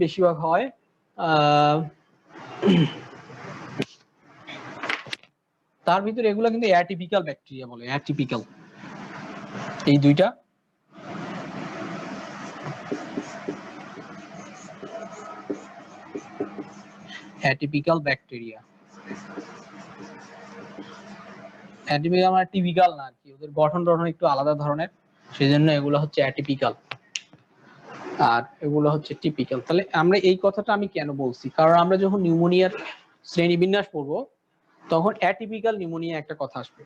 বেশিরভাগ হয় তার ভিতরে এগুলো কিন্তু অ্যাটিপিক্যাল ব্যাকটেরিয়া বলে, অ্যাটিপিক্যাল এই দুইটা অ্যাটিপিক্যাল ব্যাকটেরিয়া। অ্যাটিপিক্যাল মানে টিপিক্যাল না আর কি, ওদের গঠন একটু আলাদা ধরনের, সেজন্য এগুলো হচ্ছে অ্যাটিপিক্যাল আর এগুলো হচ্ছে টিপিক্যাল। তাহলে আমরা এই কথাটা আমি কেন বলছি, কারণ আমরা যখন নিউমোনিয়ার শ্রেণীবিন্যাস পড়বো তখন অ্যাটিপিক্যাল নিউমোনিয়া একটা কথা আসবে।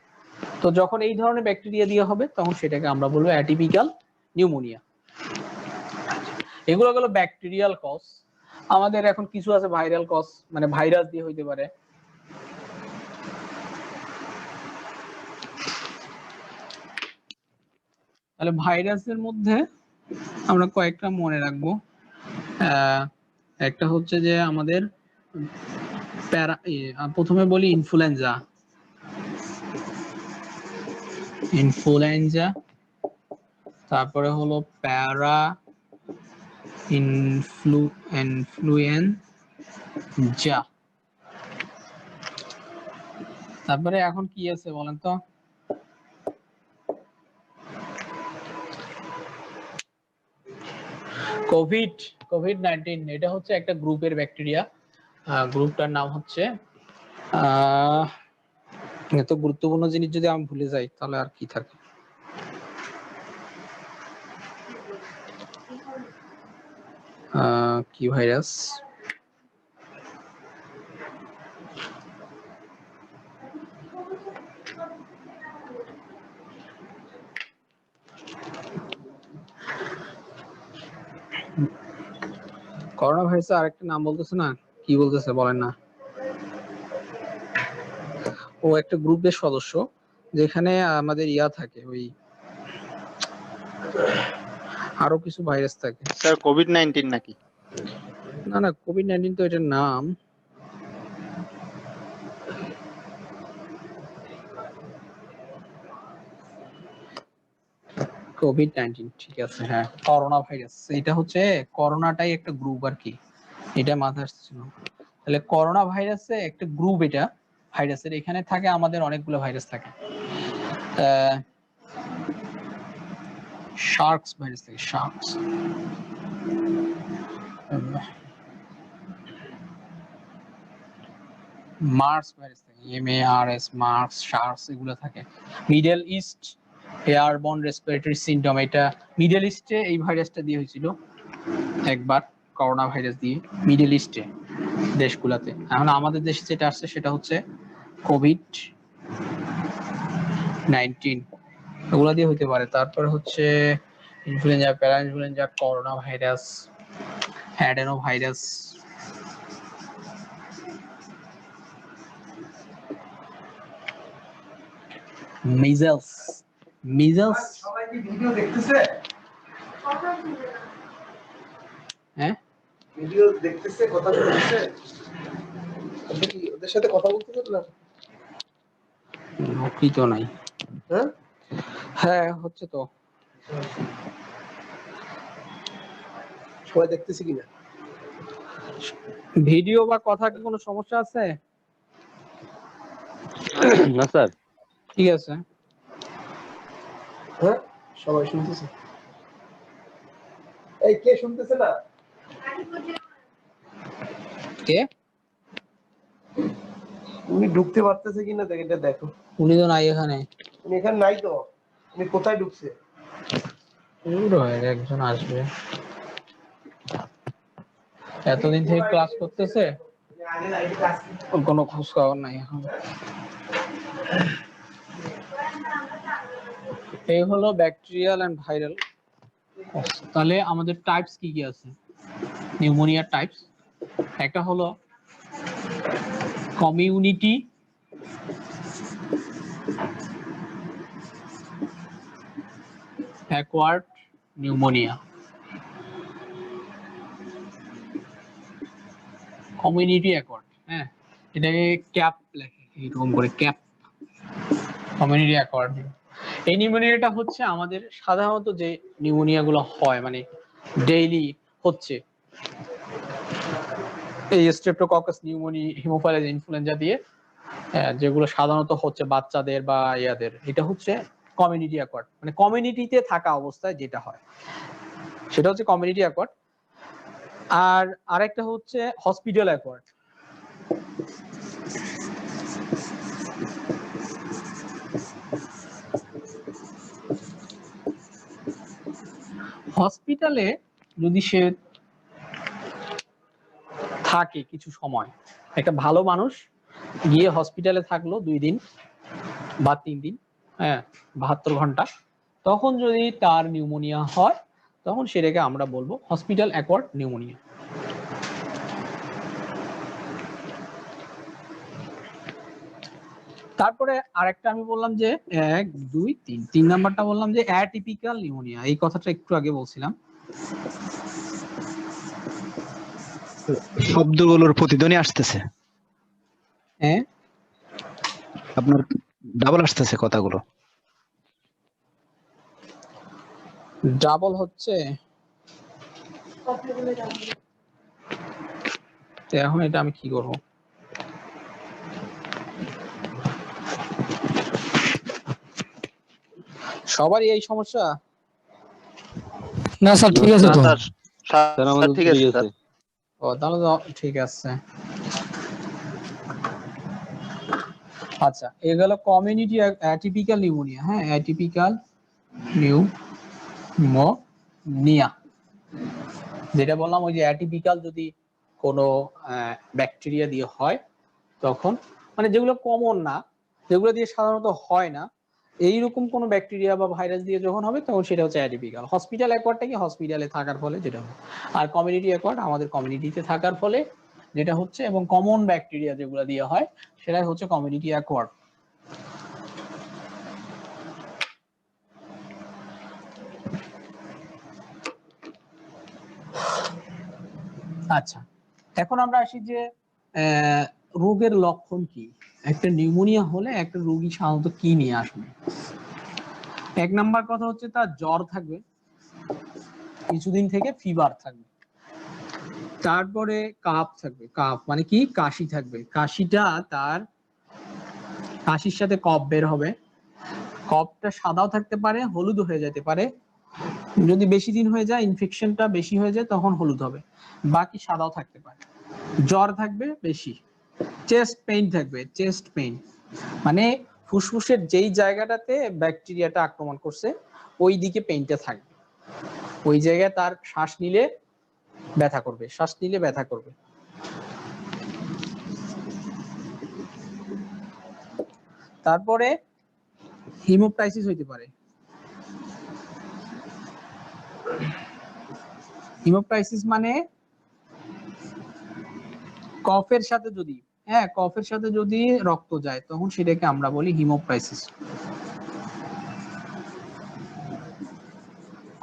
তো যখন এই ধরনের ব্যাকটেরিয়া দিয়ে হবে তখন সেটাকে আমরা বলবো অ্যাটিপিক্যাল নিউমোনিয়া। এগুলো হলো ব্যাকটেরিয়াল কজ। আমাদের এখন কিছু আছে ভাইরাল কজ, মানে ভাইরাস দিয়ে হইতে পারে। তাহলে ভাইরাসের মধ্যে আমরা কয়েকটা মনে রাখবো। একটা হচ্ছে যে আমাদের প্রথমে বলি ইনফ্লুয়েঞ্জা, তারপরে হলো প্যারা ইনফ্লুয়েঞ্জা, তারপরে এখন কি আছে বলেন তো? কোভিড-19, এটা হচ্ছে একটা গ্রুপের ব্যাকটেরিয়া। গ্রুপটার নাম হচ্ছে এত গুরুত্বপূর্ণ জিনিস যদি আমি ভুলে যাই তাহলে আর কি থাকে। কি ভাইরাস? করোনা ভাইরাসের আরেকটা নাম বলতেছে না, কি বলতেছে বলেন না? ও একটা গ্রুপের সদস্য যেখানে আমাদের ইয়া থাকে, ওই আরো কিছু ভাইরাস থাকে। স্যার কোভিড-19 নাকি? না না, কোভিড-19 তো এটার নাম। কোভিড-19 ঠিক আছে, হ্যাঁ করোনা ভাইরাস। এটা হচ্ছে করোনাটাই একটা গ্রুপ আর কি, এটা মাথায় আসছিল। তাহলে করোনা ভাইরাসে একটা গ্রুপ, এটা ভাইরাসের এখানে থাকে আমাদের অনেকগুলো ভাইরাস থাকে। শার্কস ভাইরাস থাকে, শার্কস। মার্স ভাইরাস থাকে, MARS, মার্স, শার্কস এগুলো থাকে। Middle east airborne respiratory syndrome, এটা মিডল ইস্টে এই ভাইরাসটা দিয়ে হয়েছিল একবার, করোনা ভাইরাস দিয়ে মিডল ইস্টে দেশগুলোতে। এখন আমাদের দেশে যেটা আসছে সেটা হচ্ছে কোভিড-19, এগুলো দিয়ে হইতে পারে। তারপর হচ্ছে ইনফ্লুয়েঞ্জা, প্যারা influenza, corona virus, adeno virus, measles. সবাই কি ভিডিও দেখতেছে? হ্যাঁ ভিডিও দেখতেছে, কথা বলতেছে, আপনি কি ওদের সাথে কথা বলতেছেন না? কি তো নাই। হ্যাঁ হ্যাঁ হচ্ছে তো। সবাই দেখতেছে কিনা? ভিডিও বা কথা কি কোনো সমস্যা আছে? না স্যার, ঠিক আছে। হ্যাঁ সবাই শুনতেছে। এই কে শুনতেছে না? কে? উনি ঢুকতে পারতেছে কিনা এটা দেখো। উনি তো নাই এখানে। উনি এখানে নাই তো, উনি কোথায় ঢুকছে? একজন আসবে, এতদিন থেকে ক্লাস করতেছে, ওর কোনো খোঁজ খবর নাই এখন। এই হলো ব্যাকটেরিয়াল এন্ড ভাইরাল। তাহলে আমাদের টাইপস কি কি আছে নিউমোনিয়ার টাইপস? একটা হলো community acquired pneumonia. Community acquired, হ্যাঁ এটাকে ক্যাপ লেখে এরকম করে, ক্যাপ, কমিউনিটি অ্যাকোয়ার্ড। এই নিউমোনিয়াটা হচ্ছে আমাদের সাধারণত যে নিউমোনিয়া গুলো হয়, মানে ডেইলি হচ্ছে, এই স্ট্রেপ্টোককাস নিউমোনি হিমোফাইলাস ইনফ্লুয়েঞ্জা দিয়ে যেগুলো সাধারণত হচ্ছে বাচ্চাদের বা ইয়াদের, এটা হচ্ছে কমিউনিটি অ্যাকোয়ার্ড, মানে কমিউনিটিতে থাকা অবস্থায় যেটা হয় সেটা হচ্ছে কমিউনিটি অ্যাকোয়ার্ড। আর আরেকটা হচ্ছে হসপিটাল অ্যাকোয়ার্ড। হসপিটালে যদি সে থাকে কিছু সময়, একটা ভালো মানুষ গিয়ে হসপিটালে থাকলো 2 দিন বা 3 দিন, হ্যাঁ 72 ঘন্টা, তখন যদি তার নিউমোনিয়া হয় তখন সেটাকে আমরা বলবো হসপিটাল অ্যাকোয়ার্ড নিউমোনিয়া। তারপরে আরেকটা আমি বললাম যে 1 2 3 নাম্বারটা বললাম যে অ্যাটিপিক্যাল নিউমোনিয়া। এই কথাটা একটু আগে বলছিলাম। শব্দগুলোর প্রতিধ্বনি আসতেছে, হ্যাঁ আপনার ডাবল আসতেছে কথাগুলো। ডাবল হচ্ছে, তো এখন এটা আমি কি করব? সবারই এই সমস্যা? না স্যার ঠিক আছে না তো। স্যার, স্যার আমাদের স্যার ঠিক আছে স্যার। ও তাহলে তো ঠিক আছে। আচ্ছা, এগুলো কমিউনিটি অ্যাটিপিক্যাল নিউমোনিয়া। হ্যাঁ, অ্যাটিপিক্যাল নিউমোনিয়া যেটা বললাম, ওই যে অ্যাটিপিক্যাল যদি কোনো ব্যাকটেরিয়া দিয়ে হয় তখন, মানে যেগুলো কমন না, যেগুলো দিয়ে সাধারণত হয় না, এইরকম কোনো ব্যাকটেরিয়া বা ভাইরাস দিয়ে যখন হবে তখন সেটা হচ্ছে অ্যাটিপিক্যাল। হসপিটাল অ্যাকোয়ার্ডটা কি হসপিটালে থাকার ফলে যেটা হয়, আর কমিউনিটি অ্যাকোয়ার্ড আমাদের কমিউনিটিতে থাকার ফলে যেটা হচ্ছে, এবং কমন ব্যাকটেরিয়া যেগুলো দিয়ে হয় সেটাই হচ্ছে কমিউনিটি অ্যাকোয়ার্ড। আচ্ছা, এখন আমরা আসি যে রোগের লক্ষণ কি। একটা নিউমোনিয়া হলে একটা রোগী সাধারণত কি নিয়ে আসবে? 1 নাম্বার কথা হচ্ছে তার জ্বর থাকবে, কিছুদিন থেকে ফিভার থাকবে, তারপরে কাপ থাকবে। কাপ মানে কি? কাশি থাকবে। কাশিটা তার কাশির সাথে কফ বের হবে। কফটা সাদাও থাকতে পারে, হলুদ হয়ে যেতে পারে। যদি বেশি দিন হয়ে যায়, ইনফেকশনটা বেশি হয়ে যায়, তখন হলুদ হবে, বাকি সাদাও থাকতে পারে। জ্বর থাকবে বেশি। চেস্ট পেইন থাকবে। চেস্ট পেইন মানে ফুসফুসের যেই জায়গাটাতে ব্যাকটেরিয়াটা আক্রমণ করছে ওই দিকে পেইনটা থাকবে, ওই জায়গায় তার শ্বাস নিলে ব্যথা করবে, শ্বাস নিলে ব্যথা করবে। তারপরে হিমোপ্টাইসিস হইতে পারে। হিমোপ্টাইসিস মানে কফের সাথে যদি, হ্যাঁ কফের সাথে যদি রক্ত যায় তখন সেটাকে আমরা বলি হিমোপ্টাইসিস।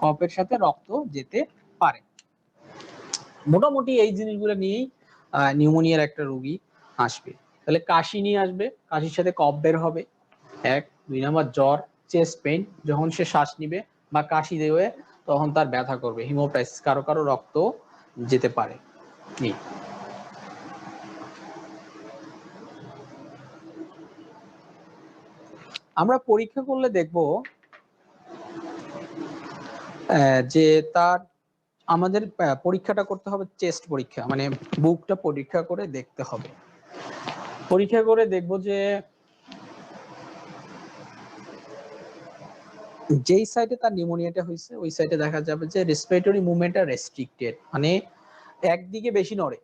কফের সাথে রক্ত যেতে পারে। মোটামুটি এই জিনিসগুলো নিয়েই নিউমোনিয়ার একটা রোগী আসবে। তাহলে কাশি নিয়ে আসবে, কাশির সাথে কফ বের হবে 1। 2 নাম্বার জ্বর, চেস্ট পেইন, যখন সে শ্বাস নিবে বা কাশি দেবে তখন তার ব্যথা করবে, হিমোপ্টাইসিস, কারো কারো রক্ত যেতে পারে। আমরা পরীক্ষা করলে দেখব যে তার, আমাদের পরীক্ষাটা করতে হবে চেস্ট পরীক্ষা, মানে বুকটা পরীক্ষা করে দেখতে হবে। পরীক্ষা করে দেখব যে যেই সাইডে তার নিউমোনিয়াটা হয়েছে ওই সাইডে দেখা যাবে যে রেসপিরেটরি মুভমেন্টটা রেস্ট্রিক্টেড, মানে একদিকে বেশি নড়ে,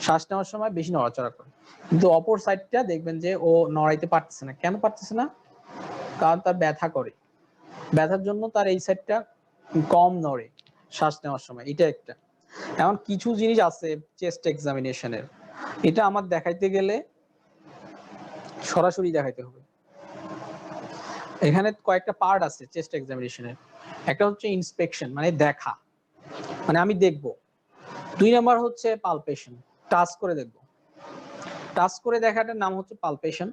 শ্বাস নেওয়ার সময় বেশি নড়াচড়া করে, কিন্তু অপর সাইডটা দেখবেন যে ও নড়াইতে পারতেছে না। কেন পারতেছে না? কারণ তার ব্যথা করে, ব্যথার জন্য তার এই সাইডটা কম নড়ে শ্বাস নেওয়ার সময়। এটা একটা। এমন কিছু জিনিস আছে চেস্ট এক্সামিনেশনের, এটা আমার দেখাইতে গেলে সরাসরি দেখাইতে হবে। এখানে কয়েকটা পার্ট আছে চেস্ট এক্সামিনেশনের। একটা হচ্ছে ইন্সপেকশন, মানে দেখা, মানে আমি দেখব। 2 নাম্বার হচ্ছে পালপেশন, টাচ করে দেখব। টাচ করে দেখাটার নাম হচ্ছে পালপেশন,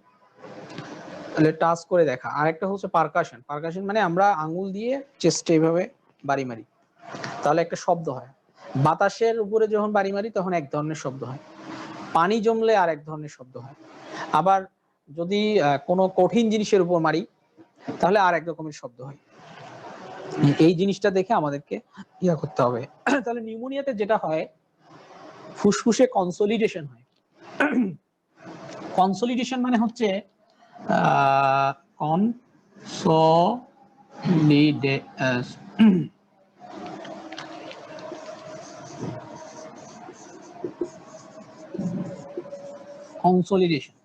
তাহলে টাচ করে দেখা। আরেকটা হচ্ছে পারকাশন। পারকাশন মানে আমরা আঙ্গুল দিয়ে চেস্টে এইভাবে বাড়ি মারি, তাহলে একটা শব্দ হয়। বাতাসের উপরে যখন বাড়ি মারি তখন এক ধরনের শব্দ হয়। পানি জমলে আর এক ধরনের শব্দ হয়। আবার যদি কোনো কঠিন জিনিসের উপর মারি তাহলে আর এক রকমের শব্দ হয়। এই জিনিসটা দেখে আমাদেরকে ইয়া করতে হবে। তাহলে নিউমোনিয়াতে যেটা হয়, ফুসফুসে কনসলিডেশন হয়। কনসলিডেশন মানে হচ্ছে কনসলিডেশন।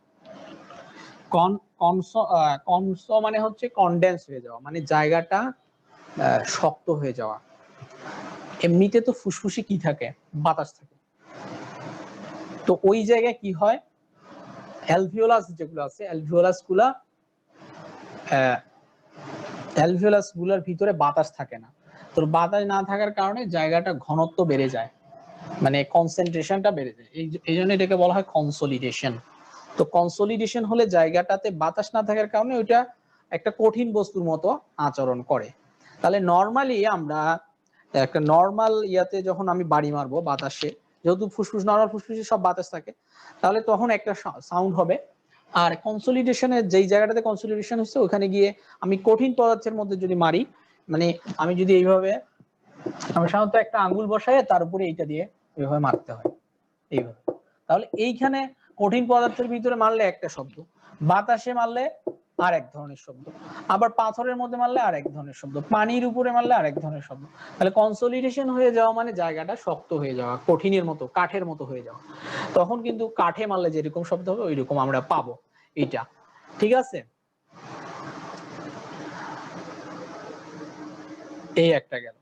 কনস মানে হচ্ছে কনডেন্স হয়ে যাওয়া, মানে জায়গাটা শক্ত হয়ে যাওয়া। এমনিতে তো ফুসফুসে কি থাকে, বাতাস থাকে, তো ওই জায়গায় কি হয়, অ্যালভিওলাস যেগুলো আছে, অ্যালভিওলাস গুলার ভিতরে বাতাস থাকে না। তো বাতাস না থাকার কারণে জায়গাটা ঘনত্ব বেড়ে যায়, মানে কনসেন্ট্রেশনটা বেড়ে যায়। এই জন্য এটাকে বলা হয় কনসলিডেশন। তো কনসলিডেশন হলে জায়গাটাতে বাতাস না থাকার কারণে ওইটা একটা কঠিন বস্তুর মতো আচরণ করে। তাহলে নর্মালি আমরা একটা নর্মাল ইয়াতে যখন আমি বাড়ি মারবো বাতাসে, যেহেতু ফুসফুস নর্মাল ফুসফুসে সব বাতাস থাকে, তাহলে তখন একটা সাউন্ড হবে। আর কনসলিডেশনের যেই জায়গাটাতে কনসলিডেশন হচ্ছে ওখানে গিয়ে আমি কঠিন পদার্থের মধ্যে যদি মারি, মানে আমি যদি এইভাবে, আমি সাধারণত একটা আঙ্গুল বসাই তার উপরে এইটা দিয়ে এইভাবে মারতে হয় এইভাবে, তাহলে এইখানে কঠিন পদার্থের ভিতরে মারলে একটা শব্দ, বাতাসে মারলে আর এক ধরনের শব্দ, আবার পাথরের মধ্যে মারলে আর এক ধরনের শব্দ, পানির উপরে মারলে আর এক ধরনের শব্দ। তাহলে কনসলিডেশন হয়ে যাওয়া মানে জায়গাটা শক্ত হয়ে যাওয়া, কঠিনের মতো, কাঠের মতো হয়ে যাওয়া। তখন কিন্তু কাঠে মারলে যেরকম শব্দ হবে ওই রকম আমরা পাবো। এইটা ঠিক আছে। এই একটা গেল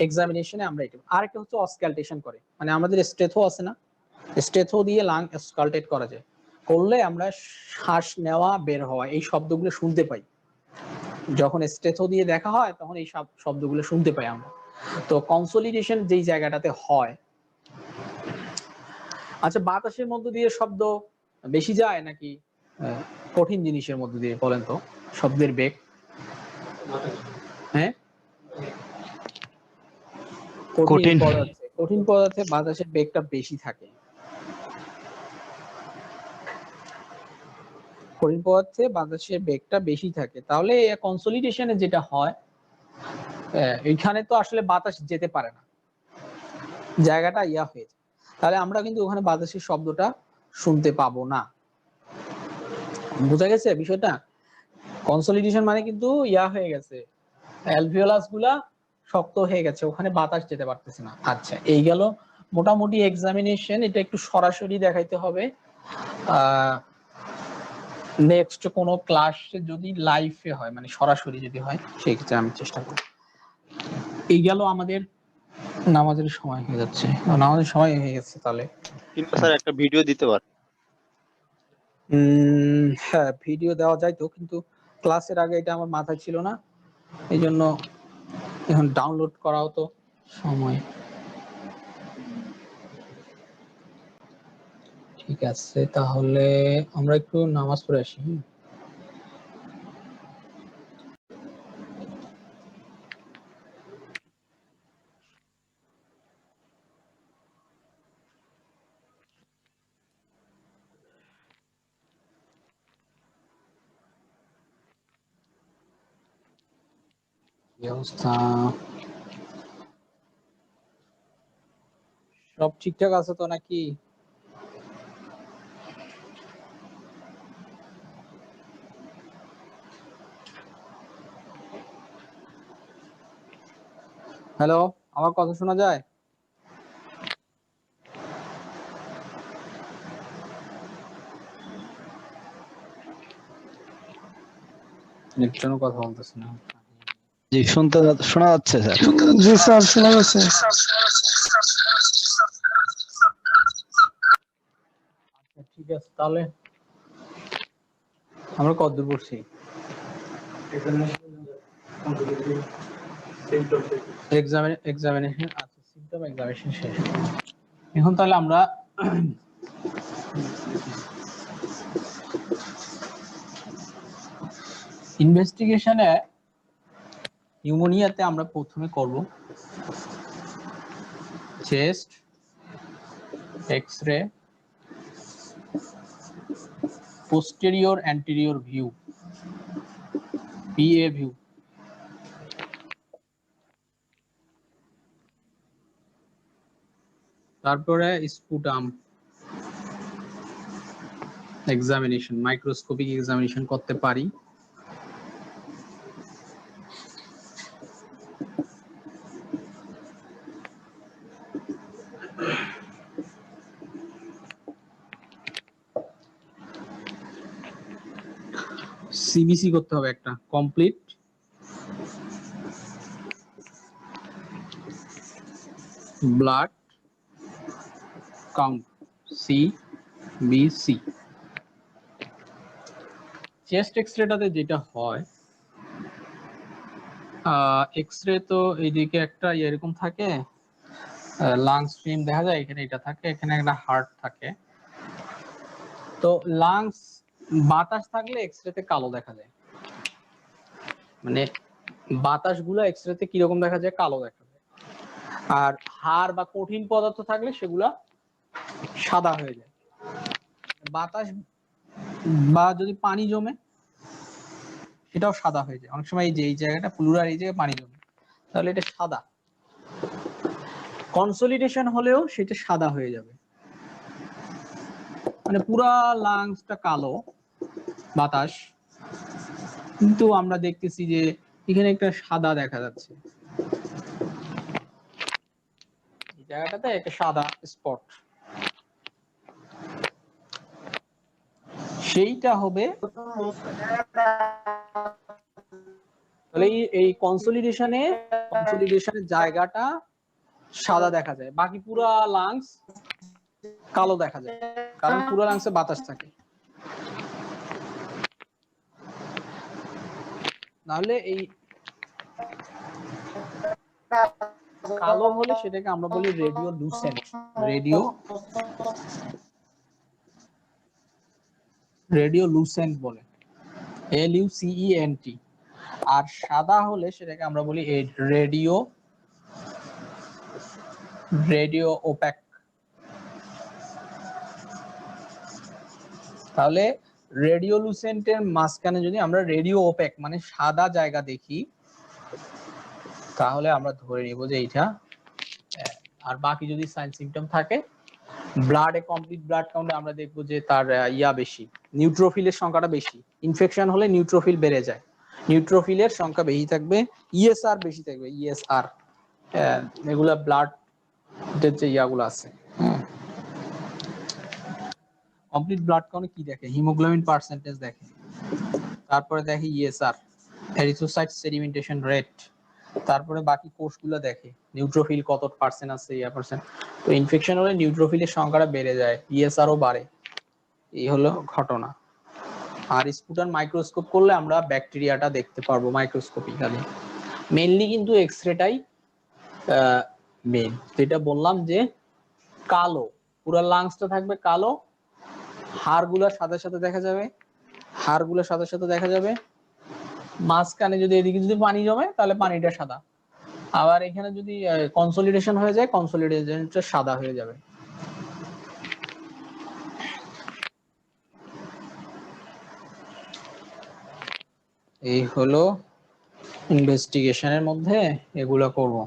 এক্সামিনেশনে আমরা এটা। আরেকটা হচ্ছে অসকালটেশন করে, মানে আমাদের স্টেথো আছে না, স্টেথো দিয়ে লাং অসকালটেট করা যায়, করলে আমরা শ্বাস নেওয়া বের হওয়া এই শব্দগুলো শুনতে পাই। যখন স্টেথো দিয়ে দেখা হয় তখন এই সব শব্দগুলো শুনতে পাই আমরা। তো কনসলিডেশন যেই জায়গাটাতে হয়। আচ্ছা, বাতাসের মধ্য দিয়ে শব্দ বেশি যায় নাকি কঠিন জিনিসের মধ্য দিয়ে, বলেন তো শব্দের বেগ? হ্যাঁ, কঠিন পদার্থে বাতাসের বেগটা বেশি থাকে। কঠিন পদার্থে বাতাসের বেগটা বেশি থাকে। তাহলে কনসলিডেশনে যেটা হয়, এইখানে তো আসলে বাতাস যেতে পারে না, জায়গাটা ইয়া হয়ে যায়, তাহলে আমরা কিন্তু ওখানে বাতাসের শব্দটা শুনতে পাবো না। বোঝা গেছে বিষয়টা? কনসলিডেশন মানে কিন্তু ইয়া হয়ে গেছে, অ্যালভিওলাস গুলা শক্ত হয়ে গেছে, ওখানে বাতাস যেতে পারতেছে না। আচ্ছা, এই গেল মোটামুটি এক্সামিনেশন। এটা একটু সরাসরি দেখাইতে হবে। নেক্সট কোনো ক্লাসে যদি লাইভে হয়, মানে সরাসরি যদি হয়, সেই ক্ষেত্রে আমি চেষ্টা করব। এই গেল আমাদের নামাজের সময় হয়ে যাচ্ছে, নামাজের সময় হয়ে গেছে। তাহলে কিন্তু স্যার একটা ভিডিও দিতে পার। হ্যাঁ, ভিডিও দেওয়া যায় তো, কিন্তু ক্লাসের আগে এটা আমার মাথায় ছিল না, এই জন্য এখন ডাউনলোড করাও তো সময়। ঠিক আছে, তাহলে আমরা একটু নামাজ পড়ে আসি। কি অবস্থা? সব ঠিকঠাক আছে তো নাকি? হ্যালো, আমার কথা শোনা যায়? একজনও কথা বলতেছে না। জি, শোনা যাচ্ছে স্যার। জি স্যার, শোনা যাচ্ছে। ঠিক আছে, তাহলে আমরা কতদূর পড়ছি? এক্সামিনেশন, আচ্ছা, সিম্পটম এক্সামিনেশন শেষ। এখন তাহলে আমরা ইনভেস্টিগেশনে নিউমোনিয়াতে আমরা প্রথমে করব chest X-ray, posterior anterior view, PA view। তারপরে স্পুটাম এক্সামিনেশন, মাইক্রোস্কোপিক এক্সামিনেশন করতে পারি। সিবিসি করতে হবে একটা, complete blood count, CBC. Chest এক্সরেটাতে যেটা হয়, এক্সরে তো এইদিকে একটা এরকম থাকে, লাংস স্ট্রিম দেখা যায়, এখানে এটা থাকে, এখানে একটা হার্ট থাকে। তো লাংস বাতাস থাকলে এক্সরেতে কালো দেখা যায়, মানে বাতাসগুলো এক্সরেতে কিরকম দেখা যায়, কালো দেখা যায়। আর হাড় বা কঠিন পদার্থ থাকলে সেগুলা সাদা হয়ে যায়। বাতাস বা যদি পানি জমে সেটাও সাদা হয়ে যায় অনেক সময়। এই যে এই জায়গাটা প্লুরাল, এই জায়গায় পানি জমে, তাহলে এটা সাদা। কনসলিডেশন হলেও সেটা সাদা হয়ে যাবে, মানে পুরা লাংসটা কালো বাতাস, কিন্তু আমরা দেখতেছি যে এখানে একটা সাদা দেখা যাচ্ছে, এই জায়গাটাতে একটা সাদা স্পট, সেইটা হবে। তাহলে এই কনসলিডেশনের জায়গাটা সাদা দেখা যায়, বাকি পুরা লাংস কালো দেখা যায়, কারণ পুরো লাংসে বাতাস থাকে। তাহলে এই কালো হলে সেটাকে আমরা বলি রেডিওলুসেন্ট, রেডিওলুসেন্ট বলে, LUCENT। আর সাদা হলে সেটাকে আমরা বলি রেডিও ওপ্যাক। তাহলে রেডিওলুসেন্টের মাঝখানে যদি আমরা রেডিও ওপ্যাক মানে সাদা জায়গা দেখি, তাহলে আমরা ধরে নিব যে এইটা। আর বাকি যদি সাইন সিম্পটম থাকে, ব্লাডে কমপ্লিট ব্লাড কাউন্টে আমরা দেখব যে তার বেশি, নিউট্রোফিলের সংখ্যাটা বেশি। ইনফেকশন হলে নিউট্রোফিল বেড়ে যায়, নিউট্রোফিলের সংখ্যা বেশি থাকবে, ইএসআর বেশি থাকবে, ইএসআর এগুলা ব্লাড যে ইয়াগুলো আছে। কমপ্লিট ব্লাড কাউন্টে কি দেখে, হিমোগ্লোবিন পার্সেন্টেজ দেখে, তারপরে দেখে ইএসআর, এরিথ্রোসাইট সেডিমেন্টেশন রেট, তারপরে বাকি কোষগুলো দেখে নিউট্রোফিল কত পার্সেন্ট আছে, পার্সেন্ট। তো ইনফেকশন হলে নিউট্রোফিলের সংখ্যাটা বেড়ে যায়, ইএসআরও বাড়ে, এই হলো ঘটনা। আর স্পুটান মাইক্রোস্কোপ করলে আমরা ব্যাকটেরিয়াটা দেখতে পারবো মাইক্রোস্কোপিক্যালি। মেইনলি কিন্তু এক্সরেটাই মেইন, যেটা বললাম যে কালো, পুরো লাংসটা থাকবে কালো, হাড়গুলোর সাথে সাথে দেখা যাবে, মাঝখানে যদি এদিকে যদি পানি জমে তাহলে পানিটা সাদা, আবার এখানে যদি কনসলিডেশন হয়ে যায় কনসলিডেশনটা সাদা হয়ে যাবে। এই হলো ইনভেস্টিগেশনের মধ্যে এগুলো করব।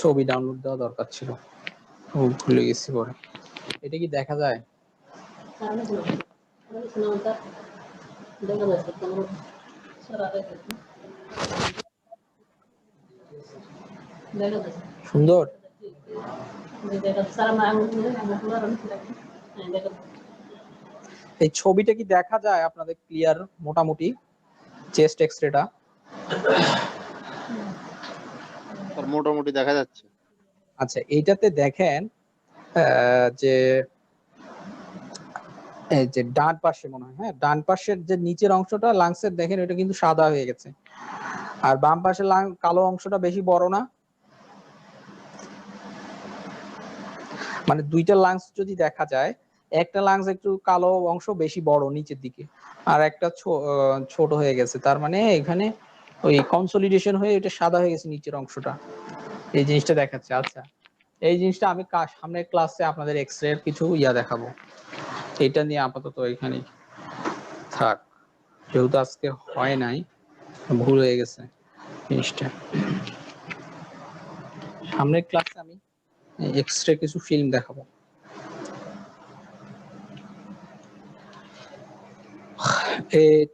ছবি ডাউনলোড দেওয়া দরকার ছিল, ভুলে গেছি পরে। এটা কি দেখা যায়? সুন্দর। এই ছবিটা কি দেখা যায় আপনাদের ক্লিয়ার মোটামুটি, চেস্ট এক্সরেটা? মোটামুটি দেখা যাচ্ছে। আচ্ছা, এইটাতে দেখেন যে এই যে ডান পাশে মনে হয়, হ্যাঁ ডান পাশের যে নিচের অংশটা লাংসের দেখেন, এটা কিন্তু সাদা হয়ে গেছে। আর বাম পাশে কালো অংশটা বেশি বড় না? মানে দুইটা লাংস যদি দেখা যায়, একটা লাংস একটু কালো অংশ বেশি বড় নিচের দিকে, আর একটা ছোট হয়ে গেছে, তার মানে এখানে ওই কনসলিডেশন হয়ে এটা সাদা হয়ে গেছে নিচের অংশটা, এই জিনিসটা দেখাচ্ছে। আচ্ছা, এই জিনিসটা আমি সামনের ক্লাসে আপনাদের এক্স রে এর কিছু দেখাবো। এটা নিয়ে আপাতত এখানে থাক, যেহেতু আজকে হয় নাই, ভুল হয়ে গেছে জিনিসটা। সামনের ক্লাসে আমি এক্স রে কিছু ফিল্ম দেখাবো।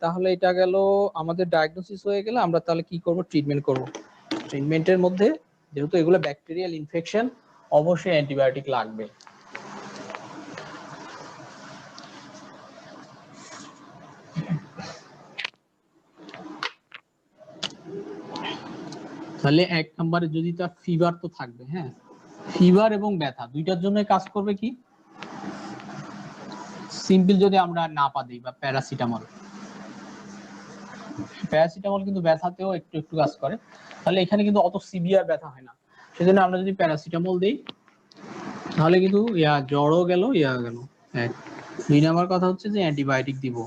তাহলে এটা গেল আমাদের ডায়াগনোসিস হয়ে গেলে আমরা তাহলে কি করব, ট্রিটমেন্ট করব। ট্রিটমেন্টের মধ্যে যেহেতু এগুলো ব্যাকটেরিয়াল ইনফেকশন, অবশ্যই অ্যান্টিবায়োটিক লাগবে। তাহলে এক নম্বরে যদি তার ফিভার তো থাকবে, হ্যাঁ, ফিভার এবং ব্যথা দুইটার জন্য কাজ করবে কি, সিম্পল যদি আমরা নাপা দিই বা প্যারাসিটামল, প্যারাসিটামল কিন্তু ব্যথাতেও একটু একটু কাজ করে, তাহলে এখানে কিন্তু অত সিভিয়ার ব্যথা হয় না, সেজন্য আমরা যদি প্যারাসিটামল দিই তাহলে কিন্তু জ্বরও গেল গেল। এক, দুই নাম্বার কথা হচ্ছে যে অ্যান্টিবায়োটিক দিব।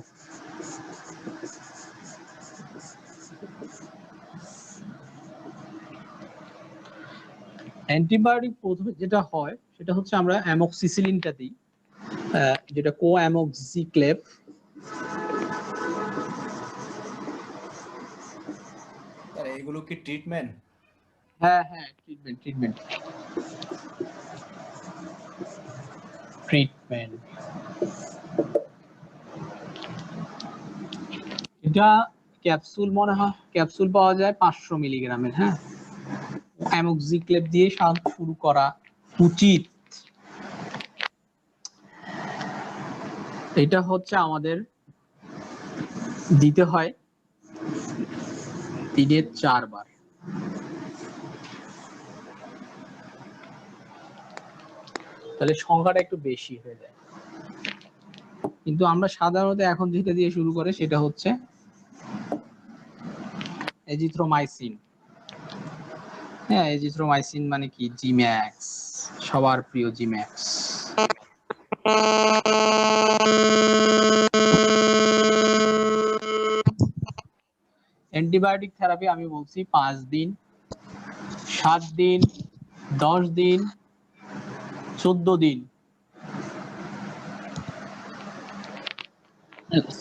অ্যান্টিবায়োটিক প্রথমে যেটা হয় সেটা হচ্ছে আমরা অ্যামোক্সিসিলিনটা দিই, যেটা কোঅ্যামোক্সিক্লেভ। স্যার এগুলো কি ট্রিটমেন্ট? হ্যাঁ হ্যাঁ, ট্রিটমেন্ট ট্রিটমেন্ট ট্রিটমেন্ট। এটা ক্যাপসুল, মনে হয় ক্যাপসুল পাওয়া যায় 500 মিলিগ্রামের। হ্যাঁ, অ্যামোক্সিক্লেভ দিয়ে শুরু করা উচিত। এটা হচ্ছে আমাদের দিতে হয় দিনে 4 বার। তাহলে সংখ্যাটা একটু বেশি হয়ে যায়, কিন্তু আমরা সাধারণত এখন যেটা দিয়ে শুরু করে সেটা হচ্ছে এজিথ্রোমাইসিন। হ্যাঁ, এজিথ্রোমাইসিন মানে কি, জিম্যাক্স, সবার প্রিয় জিম্যাক্স। অ্যান্টিবায়োটিক থেরাপি আমি বলছি 5 দিন, 7 দিন, 10 দিন, 14 দিন।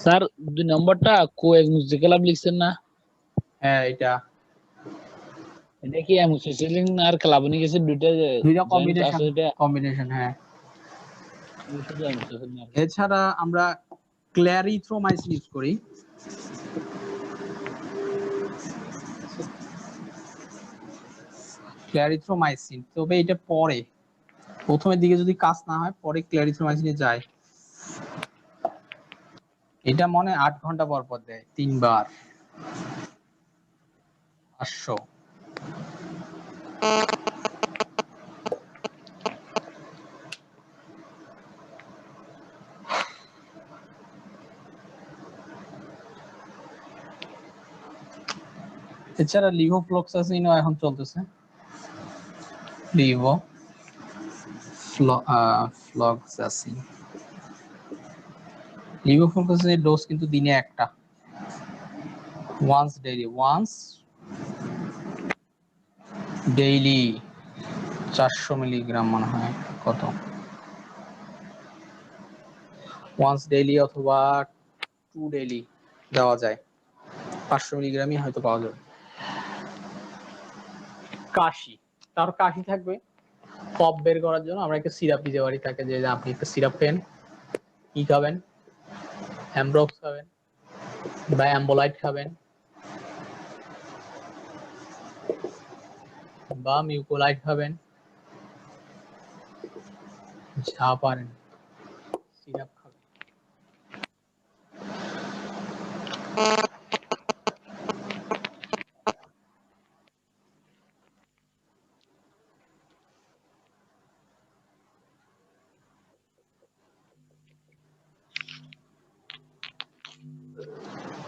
স্যার 2 নম্বরটা কোএগমুজিক্যালাম লিখছেন না? হ্যাঁ, এটা কি অ্যামোক্সিসিলিন আর ক্লাবনিক অ্যাসিড দুইটা জয়েন্ট কম্বিনেশন, আছে এটা? কম্বিনেশন, হ্যাঁ। শুধু অ্যামোক্সিসিলিন আর এছাড়া আমরা ক্ল্যারিথ্রোমাইসিন ইউজ করি। ক্ল্যারিথ্রোমাইসিন, তবে এটা পরে, প্রথমের দিকে যদি কাজ না হয় পরে ক্ল্যারিথ্রোমাইসিনে যায়। এটা মনে 8 ঘন্টা পর পর দেয়, 3 বার 500। এছাড়া লিভোফ্লক্সাসিনও এখন চলতেছে, লিভোফ্লক্সাসিন। লিভোফ্লক্সাসিনের ডোজ কিন্তু দিনে একটা, ওয়ান্স ডেইলি 400 মিলিগ্রাম মনে হয়, কত, ওয়ান্স ডেইলি অথবা 2 ডেইলি দেওয়া যায়, 500 মিলিগ্রামই হয়তো পাওয়া যাবে। কাশি, তার কাশি থাকবে, কফ বের করার জন্য আমরা একটা সিরাপ দিতে পারি তাকে, যে আপনি একটা সিরাপ খেন, কি খাবেন, অ্যামব্রক্স খাবেন বা অ্যাম্বোলাইট খাবেন বা মিউকোলাইট খাবেন, যা পারেন সিরাপ খাবেন।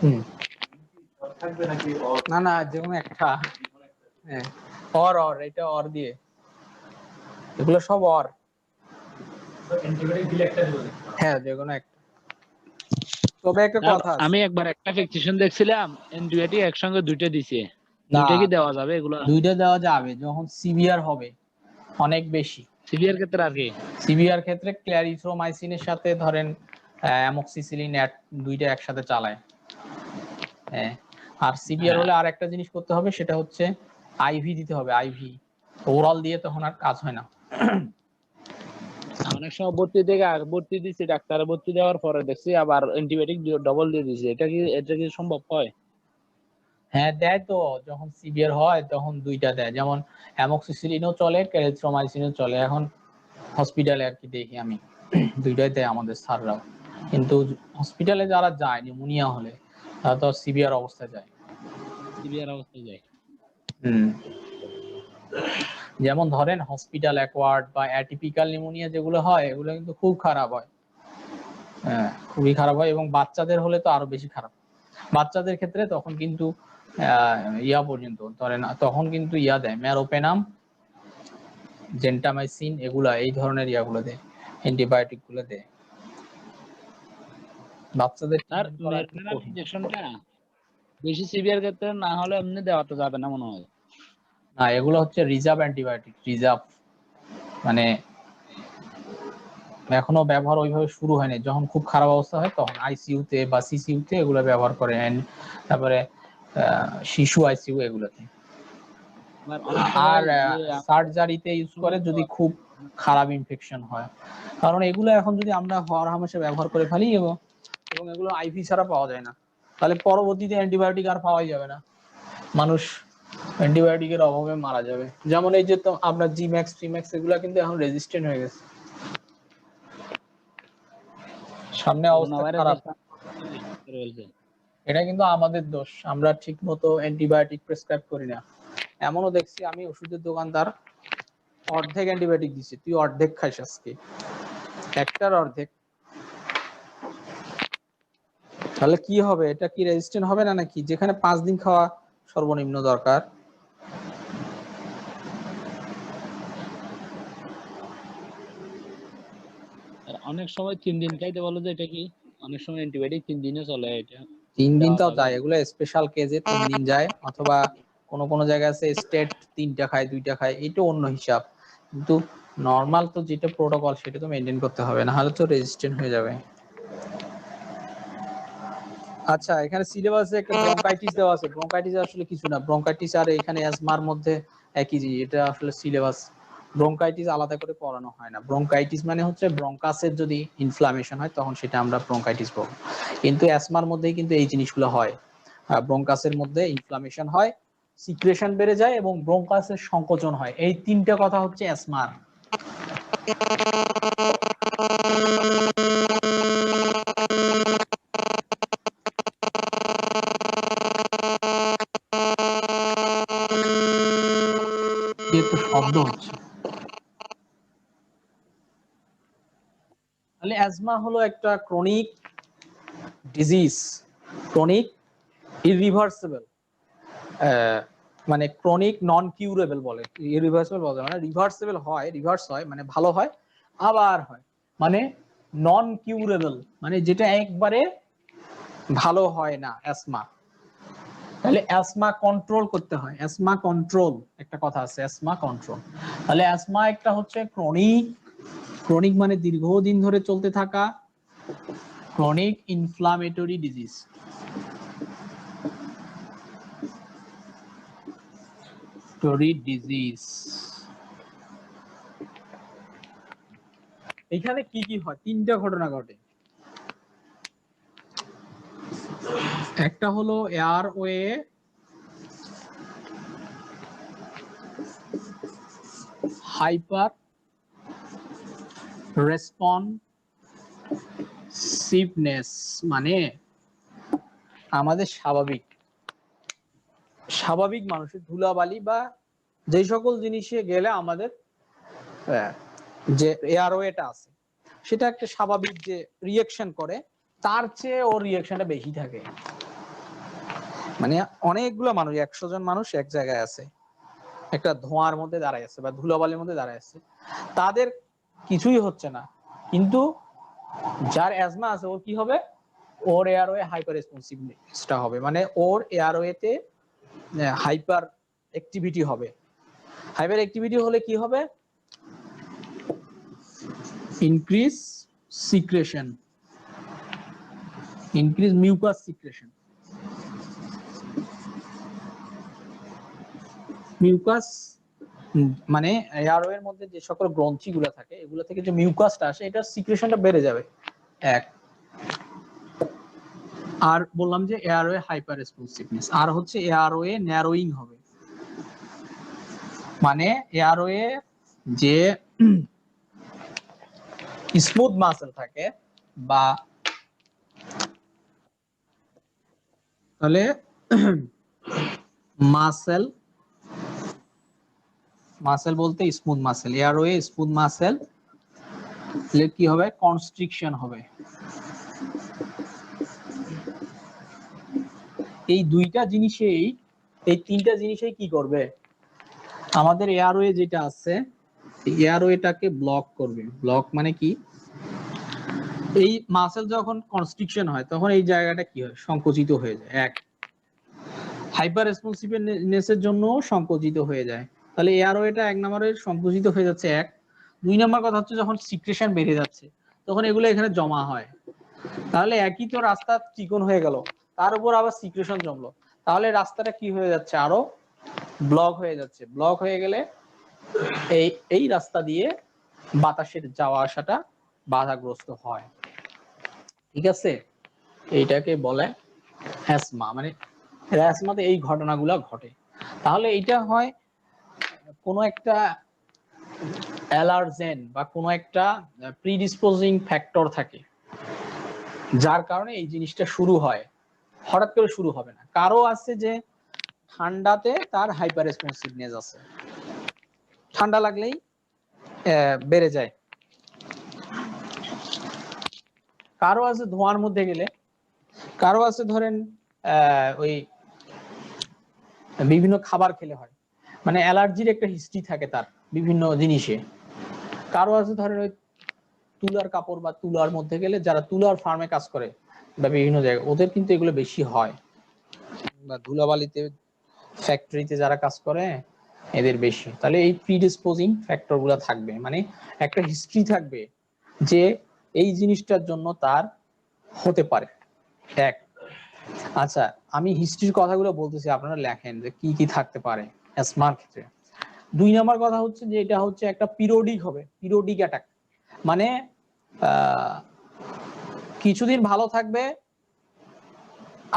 হুম, থাকবে নাকি অর? না না, যে কোনো একটা। হ্যাঁ, অর অর, এটা অর দিয়ে, এগুলো সব অর। অ্যান্টিবায়োটিক দিলে একটা দিবে। হ্যাঁ, যে কোনো একটা। তবে একটা না, কথা আছে। আমি একবার একটা ফিক্সেশন দেখছিলাম, অ্যান্টিবায়োটিক একসঙ্গে দুইটা দিছে, না, দুইটা কি দেওয়া যাবে এগুলা? দুইটা দেওয়া যাবে যখন সিভিয়ার হবে, অনেক বেশি সিভিয়ার ক্ষেত্রে আর কি? সিভিয়ার ক্ষেত্রে ক্ল্যারিথ্রোমাইসিনের সাথে ধরেন অ্যামক্সিসিলিন দুইটা একসাথে চালায়। হ্যাঁ, আর সিভিয়ার হলে আর একটা জিনিস করতে হবে, সেটা হচ্ছে আইভি দিতে হবে, আইভি। ওরাল দিয়ে তখন আর কাজ হয় না। অনেক সময় ভর্তি দিচ্ছি, ডাক্তারে ভর্তি দেওয়ার পরে দেখছি আবার অ্যান্টিবায়োটিক ডবল দিয়ে দিছে। এটা কি সম্ভব হয়? হ্যাঁ, দেয় তো, যখন সিভিয়ার হয় তখন দুইটা দেয়, যেমন অ্যামক্সিসিলিনও চলে, ক্যারিথ্রোমাইসিনও চলে। এখন হসপিটালে আর কি দেখি আমি, দুইটাই দেয় আমাদের স্যাররাও। কিন্তু হসপিটালে যারা যায় নিউমোনিয়া হলে, তারা তো সিভিয়ার অবস্থায় যায়। সিভিয়ার অবস্থায় যায়। হুম, যেমন ধরেন হসপিটাল অ্যাকোয়ার্ড বা অ্যাটিপিক্যাল নিউমোনিয়া যেগুলো হয়, এগুলো কিন্তু খুব খারাপ হয়। হ্যাঁ, খুবই খারাপ হয়, এবং বাচ্চাদের হলে তো আরো বেশি খারাপ। বাচ্চাদের ক্ষেত্রে তখন কিন্তু ইয়া পর্যন্ত ধরেন, তখন কিন্তু ইয়া দেয়, ম্যারোপেনাম, জেন্টামাইসিন, এগুলা এই ধরনের ইয়াগুলো দেয়, অ্যান্টিবায়োটিক গুলো দেয়। বাচ্চাদের আর ট্রিটমেন্ট করা একটু মেরোপেনাম কঠিন। ইনজেকশনটা বেশি সিভিয়ার ক্ষেত্রে না হলে এমনি দেওয়া তো যাবে না মনে হয়। না, এগুলো হচ্ছে রিজার্ভ অ্যান্টিবায়োটিক, রিজার্ভ, মানে এখনো ব্যবহার ওইভাবে শুরু হয়নি। যখন খুব খারাপ অবস্থা হয় তখন আইসিইউতে বা সিসিইউতে এগুলো ব্যবহার করে। তারপরে শিশু আইসিইউ এগুলোতে, আর অনেক আর সময় যে সার্জারিতে ইউজ করে যদি খুব খারাপ ইনফেকশন হয়। কারণ এগুলো এখন যদি আমরা হরহামেশা ব্যবহার করে ফেলি, এবং এগুলো আইভি ছাড়া পাওয়া যায় না, তাহলে পরবর্তীতে অ্যান্টিবায়োটিক আর পাওয়াই যাবে না, মানুষ অ্যান্টিবায়োটিকের অভাবে মারা যাবে। যেমন এই যে তো আপনার জিম্যাক্স ফ্রিম্যাক্স, এগুলো কিন্তু এখন রেজিস্ট্যান্ট হয়ে গেছে, সামনে করোনা অবস্থা ভাইরাস খারাপ। রয়েছে। এটা কিন্তু আমাদের দোষ, আমরা ঠিক মতো অ্যান্টিবায়োটিক প্রেসক্রাইব করি না। এমনও দেখছি আমি, ওষুধের দোকানদার অর্ধেক অ্যান্টিবায়োটিক দিচ্ছে, তুই অর্ধেক খাইস আজকে, একটার অর্ধেক। তাহলে কি হবে, এটা কি রেজিস্ট্যান্ট হবে না নাকি? যেখানে 5 দিন খাওয়া সর্বনিম্ন দরকার। আর অনেক সময় 3 দিন খাইতে বলে, যে এটা কি অনেক সময় অ্যান্টিবায়োটিক 3 দিনে চলে, এটা 3 দিন দেওয়া তাও যাবে? যায়, এগুলো স্পেশাল কেজে 3 দিন যায়, অথবা কোন কোন জায়গায় আছে স্টেট 3টা খায় 2টা খায়, এটা অন্য হিসাব। কিন্তু নর্মাল তো যেটা প্রোটোকল, সেটা তো মেনটেন করতে হবে, না হলে তো রেজিস্ট্যান্ট হয়ে যাবে। আচ্ছা, এখানে সিলেবাসে একটা ব্রঙ্কাইটিস দেওয়া আছে। ব্রঙ্কাইটিস আসলে কিছু না, ব্রঙ্কাইটিস আর এখানে অ্যাজমার মধ্যে একই জিনিস। এটা আসলে সিলেবাস, ব্রঙ্কাইটিস আলাদা করে পড়ানো হয় না। ব্রঙ্কাইটিস মানে হচ্ছে ব্রঙ্কাসের যদি ইনফ্লামেশন হয়, তখন সেটা আমরা ব্রঙ্কাইটিস বলবো। কিন্তু অ্যাজমার মধ্যেই কিন্তু এই জিনিসগুলো হয়, ব্রঙ্কাসের মধ্যে ইনফ্লামেশন হয়, সিক্রেশন বেড়ে যায়, এবং ব্রঙ্কাসের সংকোচন হয়। এই 3টা কথা হচ্ছে অ্যাজমার। একটু শব্দ হচ্ছে। তাহলে অ্যাজমা হলো একটা ক্রনিক ডিজিজ, ক্রনিক ইরিভার্সিবল, মানে ক্রনিক নন কিউরেবল বলে, ইরিভার্সিবল বলে মানে রিভার্সিবল হয়, রিভার্স হয় মানে ভালো হয়, আবার হয় মানে নন কিউরেবল, মানে যেটা একবারে ভালো হয় না, অ্যাজমা। তাহলে অ্যাজমা কন্ট্রোল করতে হয়, অ্যাজমা কন্ট্রোল একটা কথা আছে, অ্যাজমা কন্ট্রোল। তাহলে অ্যাজমা একটা হচ্ছে ক্রনিক, ক্রনিক মানে দীর্ঘদিন ধরে চলতে থাকা ক্রনিক ইনফ্লামেটরি ডিজিজ। ডিজিজ এখানে কি কি হয়? 3টা ঘটনা ঘটে। একটা হলো এয়ারওয়ে হাইপার রেসপন্সিভনেস, মানে আমাদের স্বাভাবিক স্বাভাবিক মানুষের ধুলাবালি বা যে সকল জিনিসে গেলে আমাদের যে এয়ারওয়েটা আছে, সেটা একটা স্বাভাবিক যে রিঅ্যাকশন করে, তার চেয়ে ওর রিঅ্যাকশনটা বেশি থাকে। মানে অনেকগুলো মানুষ, 100 জন মানুষ এক জায়গায় আছে, একটা ধোঁয়ার মধ্যে দাঁড়ায় আছে বা ধুলাবালির মধ্যে দাঁড়ায় আছে, তাদের কিছুই হচ্ছে না, কিন্তু যার অ্যাজমা আছে ওর কি হবে, ওর এয়ারওয়ে হাইপার রেসপন্সিভনেসটা হবে, মানে ওর এয়ারওয়েতে হাইপার অ্যাক্টিভিটি হবে। হাইপার অ্যাক্টিভিটি হলে কি হবে, increase secretion, increase mucus secretion. Mucus মানে এয়ারওয়ের মধ্যে যে সকল গ্রন্থিগুলো থাকে এগুলো থেকে যে মিউকাসটা আসে এটার সিক্রেশনটা বেড়ে যাবে এক। আর বললাম যে এয়ারওয়ে হাইপার রেসপন্সিভনেস, আর হচ্ছে এয়ারওয়ে ন্যারোইং হবে, মানে এয়ারওয়ে যে স্মুথ মাসেল থাকে বা তাহলে মাসেল, মাসেল বলতে smooth muscle, airway smooth muscle কি হবে, কনস্ট্রিকশন হবে। এই দুইটা জিনিসেই, এই তিনটা জিনিসেই কি করবে, আমাদের এয়ারওয়ে যেটা আছে এয়ারওয়েটাকে ব্লক করবে। ব্লক মানে কি, এই মাসেল যখন কনস্ট্রিকশন হয় তখন এই জায়গাটা কি হয়, সংকুচিত হয়ে যায়। এক, হাইপার রেসপন্সিভনেসের জন্য সংকুচিত হয়ে যায়, তাহলে এয়ারওয়েটা এক নম্বরে সংকুচিত হয়ে যাচ্ছে এক। দুই নম্বর কথা হচ্ছে যখন সিক্রেশন বেড়ে যাচ্ছে তখন এগুলো এখানে জমা হয়, তাহলে একই তো রাস্তা চিকন হয়ে গেল, তার উপর আবার সিক্রেশন জমলো, তাহলে রাস্তাটা কি হয়ে যাচ্ছে, আরো ব্লক হয়ে যাচ্ছে। ব্লক হয়ে গেলে এই এই রাস্তা দিয়ে বাতাসের যাওয়া আসাটা বাধাগ্রস্ত হয়। ঠিক আছে, এইটাকে বলে অ্যাসমা, মানে অ্যাসমাতে এই ঘটনাগুলো ঘটে। তাহলে এটা হয় কোনো একটা অ্যালার্জেন বা কোনো একটা প্রিডিসপোজিং ফ্যাক্টর থাকে যার কারণে এই জিনিসটা শুরু হয়, হঠাৎ করে শুরু হবে না। কারো আছে যে ঠান্ডাতে তার হাইপার রেসপন্সিভনেস আছে, ঠান্ডা লাগলেই বেড়ে যায়। কারো আছে ধোঁয়ার মধ্যে গেলে, কারো আছে ধরেন ওই বিভিন্ন খাবার খেলে হয়, মানে অ্যালার্জির একটা হিস্ট্রি থাকে তার বিভিন্ন জিনিসে। কারো আছে ধরেন ওই তুলার কাপড় বা তুলার মধ্যে গেলে, যারা তুলার ফার্মে কাজ করে বা বিভিন্ন জায়গায় ওদের কিন্তু এগুলো বেশি হয়, বা ধুলাবালিতে ফ্যাক্টরিতে যারা কাজ করে এদের বেশি। তাহলে এই প্রিডিসপোজিং ফ্যাক্টর গুলা থাকবে, মানে একটা হিস্ট্রি থাকবে যে এই জিনিসটার জন্য তার হতে পারে। এক, আচ্ছা আমি হিস্ট্রির কথাগুলো বলতেছি, আপনারা লেখেন যে কি কি থাকতে পারে অ্যাসমার ক্ষেত্রে। দুই নম্বর কথা হচ্ছে যে এটা হচ্ছে একটা পিরিয়ডিক হবে, পিরিয়ডিক অ্যাটাক, মানে কিছুদিন ভালো থাকবে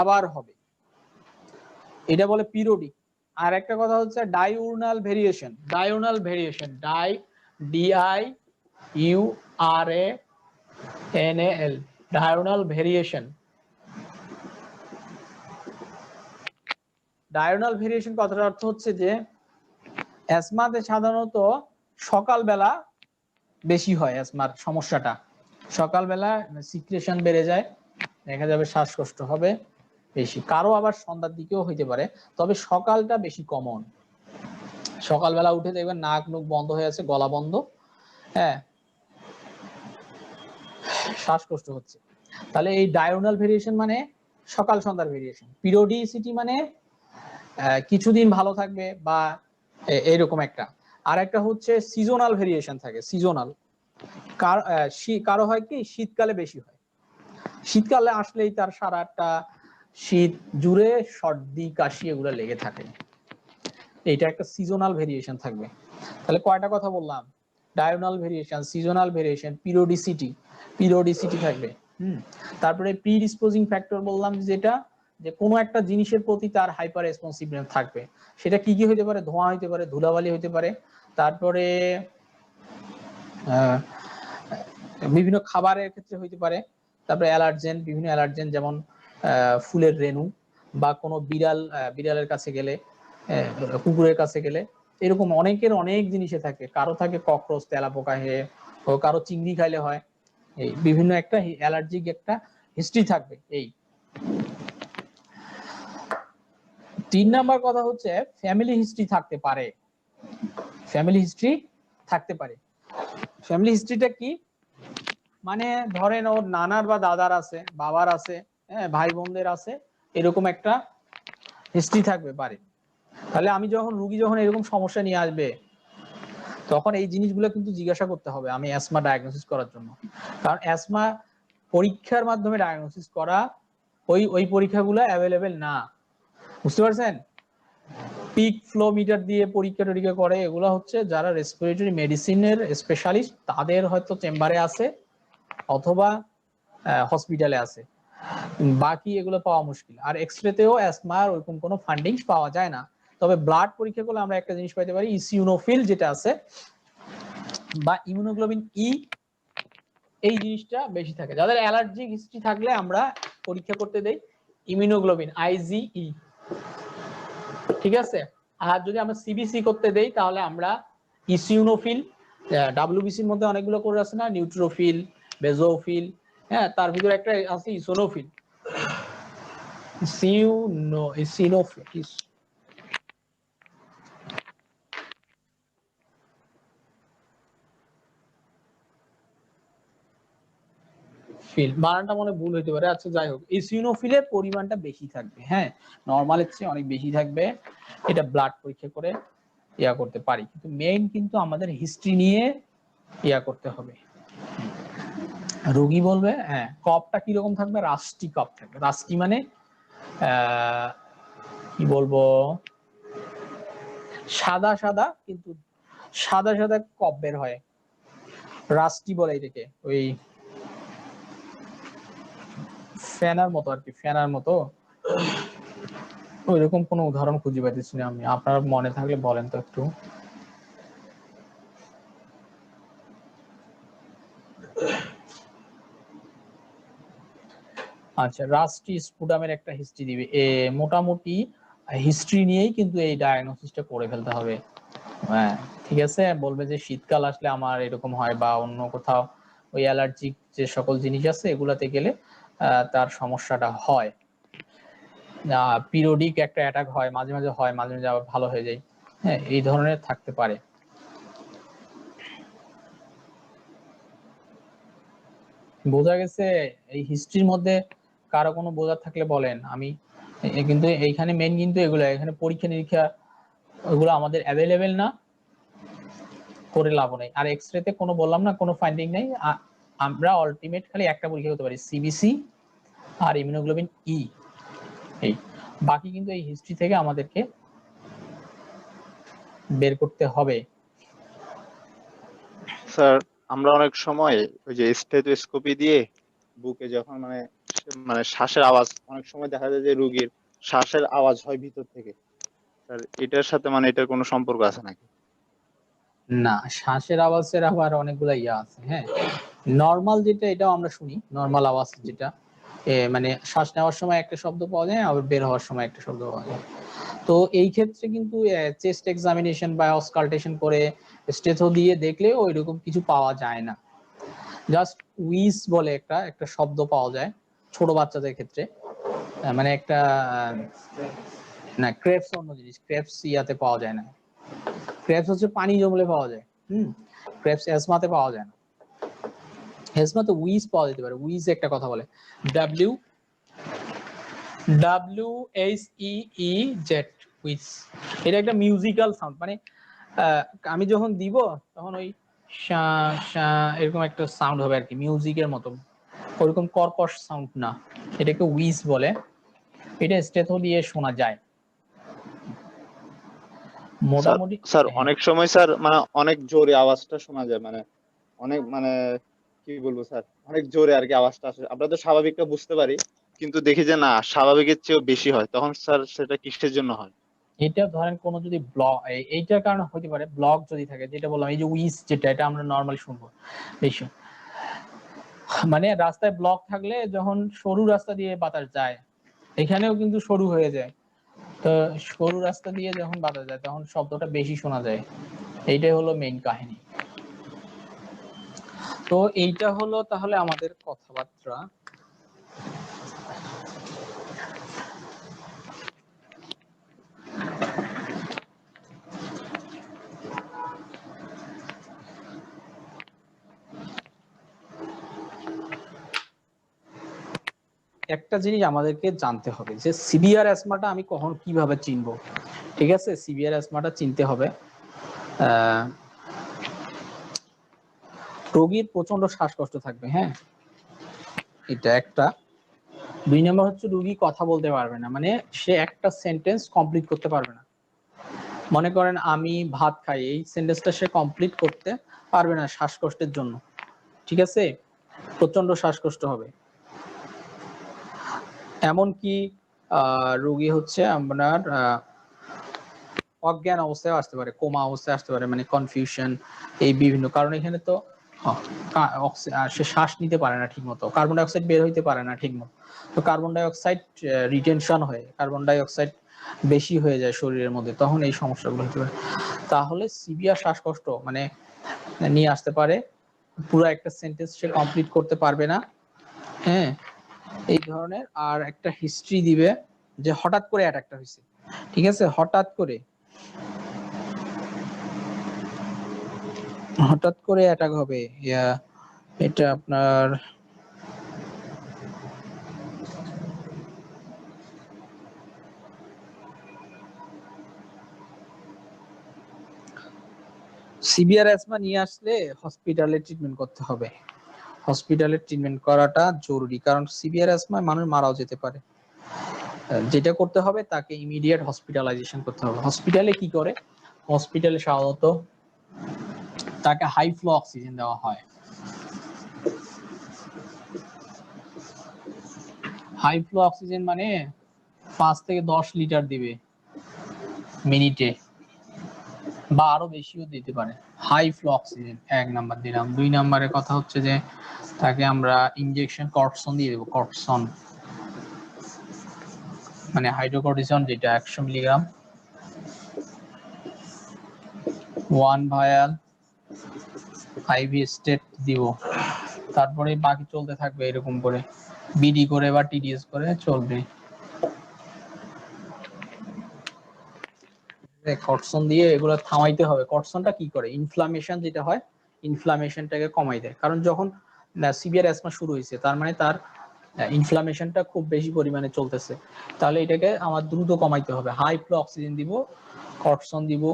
আবার হবে, এটা বলে পিরিয়ডিক। আর একটা কথা হচ্ছে diurnal variation, diurnal variation, D I U R A N A L, diurnal variation. Diagonal variation কথার অর্থ হচ্ছে যে অ্যাসমাতে সাধারণত সকালবেলা বেশি হয়, অ্যাসমার সমস্যাটা সকালবেলা সিক্রেশন বেড়ে যায়, দেখা যাবে শ্বাসকষ্ট হবে বেশি। কারো আবার সন্ধ্যার দিকেও হইতে পারে, তবে সকালটা বেশি কমন। সকালবেলা উঠে দেখবেন নাক মুখ বন্ধ হয়ে আছে, গলা বন্ধ, হ্যাঁ, শ্বাসকষ্ট হচ্ছে। তাহলে এই ডায়গোনাল ভেরিয়েশন মানে সকাল সন্ধ্যার ভেরিয়েশন। পিরিয়ডিসিটি মানে কিছুদিন ভালো থাকবে বা এরকম একটা। আর একটা হচ্ছে সিজনাল ভেরিয়েশন থাকে, সিজনাল। কারো হয় কি শীতকালে বেশি হয়, শীতকালে আসলেই তার সারাটা শীত জুড়ে সর্দি কাশি এগুলো লেগে থাকে, এইটা একটা সিজনাল ভেরিয়েশন থাকবে। তাহলে কয়টা কথা বললাম, ডায়োনাল ভেরিয়েশন, সিজনাল ভেরিয়েশন, পিরিয়ডিসিটি থাকবে। তারপরে প্রিডিসপোজিং ফ্যাক্টর বললাম যেটা, যে কোনো একটা জিনিসের প্রতি তার হাইপার রেসপন্সিভনেস থাকবে। সেটা কি কি হইতে পারে, ধোঁয়া হইতে পারে, ধুলাবালি হইতে পারে, তারপরে বিভিন্ন খাবারের ক্ষেত্রে হইতে পারে, তারপরে অ্যালার্জেন, বিভিন্ন অ্যালার্জেন যেমন ফুলের রেণু, বা কোনো বিড়ালের কাছে গেলে, কুকুরের কাছে গেলে, এরকম অনেকের অনেক জিনিসে থাকে। কারো থাকে ককরোচ, তেলাপোকা হয়ে, ও কারো চিংড়ি খাইলে হয়, এই বিভিন্ন একটা অ্যালার্জিক একটা হিস্ট্রি থাকবে। এই তিন নাম্বার কথা হচ্ছে ফ্যামিলি হিস্ট্রি থাকতে পারে। ফ্যামিলি হিস্ট্রি থাকতে পারে। ফ্যামিলি হিস্ট্রিটা কি? মানে ধরেন ওর নানার বা দাদার আছে, বাবার আছে, হ্যাঁ, ভাই বোনদের আছে, এরকম একটা হিস্ট্রি থাকবে পারে। তাহলে আমি রুগী যখন এরকম সমস্যা নিয়ে আসবে, তখন এই জিনিসগুলো কিন্তু জিজ্ঞাসা করতে হবে আমি অ্যাসমা ডায়াগনোসিস করার জন্য। কারণ অ্যাসমা পরীক্ষার মাধ্যমে ডায়াগনোসিস করা, ওই পরীক্ষাগুলো অ্যাভেলেবেল না, বুঝতে পারছেন? পিক ফ্লো মিটার দিয়ে পরীক্ষা টরীক্ষা করে, এগুলো হচ্ছে যারা রেসপিরেটরি মেডিসিনের স্পেশালিস্ট তাদের হয়তো চেম্বারে আছে অথবা হসপিটালে আছে, বাকি এগুলো পাওয়া মুশকিল। আর এক্সরেতেও অ্যাসমার ওইরকম কোনো ফান্ডিং পাওয়া যায় না। তবে ব্লাড পরীক্ষা করলে আমরা একটা জিনিস পাইতে পারি, ইসিউনোফিল যেটা আছে বা ইমিউনোগ্লোবিন ই, এই জিনিসটা বেশি থাকে। যাদের অ্যালার্জিক হিস্ট্রি থাকলে আমরা পরীক্ষা করতে দেই ইমিউনোগ্লোবিন IgE, ঠিক আছে? আর যদি আমরা সিবিসি করতে দেই তাহলে আমরা ইসিউনোফিল, ডাব্লিউবিসির মধ্যে অনেকগুলো করে আছে না, নিউট্রোফিল, বেজোফিল, হ্যাঁ, তার ভিতরে একটা আছে ইসোনোফিল, ইসিনোফিল। বানানটা মনে ভুল হইতে পারে, আচ্ছা যাই হোক, ইসিনোফিলের পরিমাণটা বেশি থাকবে, হ্যাঁ, নরমালের চেয়ে অনেক বেশি থাকবে। এটা ব্লাড পরীক্ষা করে ইয়া করতে পারি, কিন্তু মেইন কিন্তু আমাদের হিস্ট্রি নিয়ে ইয়া করতে হবে। রোগী বলবে হ্যাঁ কপটা কিরকম থাকবে, রাস্টি কপ থাকবে। রাস্টি মানে কি বলবো, সাদা সাদা, কিন্তু সাদা সাদা কপ বের হয়, রাস্টি বলে এটাকে। ওই ফেনার মতো আর কি, ফেনার মতো। ওইরকম কোনো উদাহরণ খুঁজে পাইতেছি না আমি, আপনার মনে থাকলে বলেন তো একটু। আচ্ছা, রাস্টি স্পুটামের একটা হিস্ট্রি দিবে, মোটামুটি হিস্ট্রি নিয়েই কিন্তু এই ডায়াগনোসিসটা করে ফেলতে হবে। হ্যাঁ ঠিক আছে, বলবে যে শীতকাল আসলে আমার এরকম হয়, বা অন্য কোথাও ওই অ্যালার্জিক যে সকল জিনিস আছে এগুলাতে গেলে তার সমস্যাটা হয়। পিরিয়ডিক একটা অ্যাটাক হয়, মাঝে মাঝে হয়, মাঝে মাঝে আবার ভালো হয়ে যায়, হ্যাঁ, এই ধরনের থাকতে পারে। বোঝা গেছে? এই হিস্ট্রির মধ্যে কারো কোনো বোঝার থাকলে বলেন। আমি কিন্তু এইখানে মেন কিন্তু এগুলো, এখানে পরীক্ষা নিরীক্ষা ওগুলো আমাদের অ্যাভেলেবেল না, করে লাভ নেই। আর এক্সরেতে কোনো বললাম না, কোনো ফাইন্ডিং নেই। আমরা আলটিমেট খালি একটা পরীক্ষা করতে পারি, সিবিসি আর ইমিউনোগ্লোবিন ই, এই বাকি কিন্তু এই হিস্ট্রি থেকে আমাদেরকে বের করতে হবে। স্যার আমরা অনেক সময় ওই যে স্টেথোস্কোপি দিয়ে বুকে যখন মানে মানে শ্বাসের আওয়াজ, অনেক সময় দেখা যায় যে রোগীর শ্বাসের আওয়াজ হয় ভিতর থেকে, স্যার এটার সাথে মানে এটার কোনো সম্পর্ক আছে নাকি? না, শ্বাসের আওয়াজের আবার অনেকগুলো ইয়া আছে, হ্যাঁ। নর্মাল যেটা এটাও আমরা শুনি, নর্মাল আওয়াজ যেটা মানে শ্বাস নেওয়ার সময় একটা শব্দ পাওয়া যায়, আবার বের হওয়ার সময় একটা শব্দ পাওয়া যায়। তো এই ক্ষেত্রে কিন্তু চেস্ট এক্সামিনেশন বা অসকাল্টেশন করে স্টেথো দিয়ে দেখলে ওইরকম কিছু পাওয়া যায় না। জাস্ট উইস বলে একটা শব্দ পাওয়া যায় ছোট বাচ্চাদের ক্ষেত্রে, মানে একটা না, ক্রেপস অন্য জিনিস, ক্রেপস ইয়াতে পাওয়া যায় না। ক্রেপস হচ্ছে পানি জমলে পাওয়া যায়, ক্রেপস অ্যাজমাতে পাওয়া যায় না। অ্যাজমাতে উইস পাওয়া যেতে পারে, উইস একটা কথা বলে, WHEEZ, উইস। এটা একটা মিউজিক্যাল সাউন্ড, মানে আমি যখন দিব তখন ওই শা শা এরকম একটা সাউন্ড হবে আর কি, মিউজিকের মতো, ওরকম কর্কশ সাউন্ড না, এটাকে উইস বলে। এটা স্টেথো দিয়ে শোনা যায় মোটামুটি। স্যার হ্যাঁ, অনেক সময় স্যার মানে অনেক জোরে আওয়াজটা শোনা যায়, মানে অনেক মানে কি বলবো স্যার, অনেক জোরে আর কি আওয়াজটা আসে, আমরা তো স্বাভাবিকটা বুঝতে পারি, কিন্তু দেখি যে না স্বাভাবিকের চেয়েও বেশি হয়, তখন স্যার সেটা কিসের জন্য হয়? এটা ধরেন কোন যদি ব্লক, এইটার কারণে হতে পারে, ব্লক যদি থাকে, যেটা বললাম এই যে উইস, যেটা এটা আমরা নরমালি শুনবো বেশি, মানে রাস্তায় ব্লক থাকলে যখন সরু রাস্তা দিয়ে বাতাস যায়, এখানেও কিন্তু সরু হয়ে যায়, তো সরু রাস্তা দিয়ে যখন বাতাস যায় তখন শব্দটা বেশি শোনা যায়। এইটাই হলো মেইন কাহিনী। তো এইটা হলো তাহলে আমাদের কথাবার্তা। একটা জিনিস আমাদেরকে জানতে হবে যে সিভিয়ার অ্যাজমাটা আমি কখন কিভাবে চিনবো। ঠিক আছে, সিভিয়ার অ্যাজমাটা চিনতে হবে রোগীর প্রচন্ড শ্বাসকষ্ট থাকবে, হ্যাঁ এটা একটা। 2 নম্বর হচ্ছে রোগী কথা বলতে পারবে না, মানে সে একটা সেন্টেন্স কমপ্লিট করতে পারবে না। মনে করেন আমি ভাত খাই, এই সেন্টেন্সটা সে কমপ্লিট করতে পারবে না শ্বাসকষ্টের জন্য। ঠিক আছে, প্রচন্ড শ্বাসকষ্ট হবে। এমনকি রোগী হচ্ছে আপনার অজ্ঞান অবস্থায় আসতে পারে, কোমা অবস্থায় আসতে পারে, মানে কনফিউশন, এই বিভিন্ন কারণ। এখানে তো সে শ্বাস নিতে পারে না ঠিক মতো, কার্বন ডাই অক্সাইড বের হইতে পারে না ঠিক মতো, তো কার্বন ডাই অক্সাইড রিটেনশন হয়ে কার্বন ডাই অক্সাইড বেশি হয়ে যায় শরীরের মধ্যে, তখন এই সমস্যাগুলো হতে পারে। তাহলে সিভিয়ার শ্বাসকষ্ট মানে নিয়ে আসতে পারে, পুরো একটা সেন্টেন্স সে কমপ্লিট করতে পারবে না, হ্যাঁ এই ধরনের। আর একটা হিস্ট্রি দিবে যে হঠাৎ করে অ্যাটাকটা হয়েছে, ঠিক আছে, হঠাৎ করে অ্যাটাক হবে। এটা আপনার সিভিয়ার অ্যাজমা নিয়ে আসলে হসপিটালে ট্রিটমেন্ট করতে হবে। হসপিটালে ট্রিটমেন্ট করাটা জরুরি, কারণ সিভিয়ার অ্যাজমায় মানুষ মারাও যেতে পারে। যেটা করতে হবে তাকে ইমিডিয়েট হসপিটালাইজেশন করতে হবে। হসপিটালে কি করে, হসপিটালে সাধারণত তাকে হাই ফ্লো অক্সিজেন দেওয়া হয়। হাই ফ্লো অক্সিজেন মানে 5 থেকে 10 লিটার দিবে মিনিটে, বা আরো বেশিও দিতে পারে। হাই ফ্লো অক্সিজেন 1 নাম্বার দিলাম। 2 নাম্বারের কথা হচ্ছে যে তাকে আমরা ইনজেকশন কর্টিসন দিয়ে দেবো। কর্টিসন মানে হাইড্রোকর্টিসন, যেটা 100 মিলিগ্রাম 1 ভায়াল আইভি স্টেট দিব। তারপরে বাকি চলতে থাকবে এরকম করে, বিডি করে বা টিডিএস করে চলবে। কর্টিসন দিয়ে এগুলো থামাইতে হবে। কর্টিসনটা কি করে, ইনফ্লামেশন যেটা হয় ইনফ্লামেশনটাকে কমাই দেয়। কারণ যখন সিভিয়ার অ্যাজমা শুরু হয়েছে তার মানে তার ইনফ্লামেশনটা খুব বেশি পরিমাণে চলতেছে, তাহলে এটাকে আমার দ্রুত কমাইতে হবে। হাই ফ্লো অক্সিজেন দিব, কর্টিসন দিব,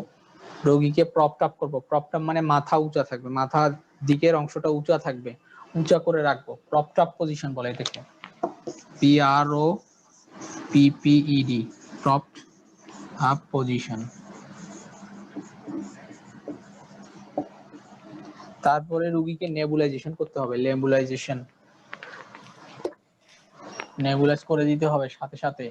রোগীকে প্রপড আপ করবো। প্রপড আপ মানে মাথা উঁচা থাকবে, মাথার দিকের অংশটা উঁচা থাকবে, উঁচা করে রাখবো। প্রপড আপ পজিশন বলে এটাকে, PROPPED, প্রপড আপ পজিশন। তারপরে রোগীকে নেবুলাইজেশন করতে হবে। নেবুলাইজ করে দিতে হবে সাথে সাথে।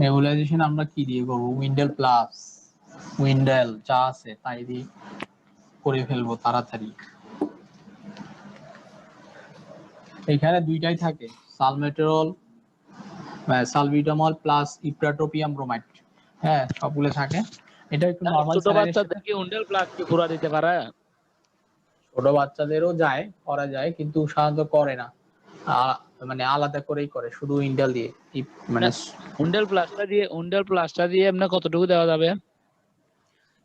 নেবুলাইজেশন আমরা কি দিয়ে করবো, উইন্ডেল যা আছে তাই দিয়ে করে ফেলবো তাড়াতাড়ি। এখানে দুইটাই থাকে, সালবিটামল প্লাস ইপ্রাটোপিয়াম ব্রোমাইড, হ্যাঁ সবগুলো থাকে। এটা একটু নরমাল ছোট বাচ্চাদের কি উন্ডেল প্লাস কি পুরা দিতে পারে? ছোট বাচ্চাদেরও যায়, করা যায়, কিন্তু সাধারণত করে না, মানে আলাদা করেই করে, শুধু ইন্ডেল দিয়ে। মানে উন্ডেল প্লাসটা দিয়ে এমনি কতটুকু দেওয়া যাবে?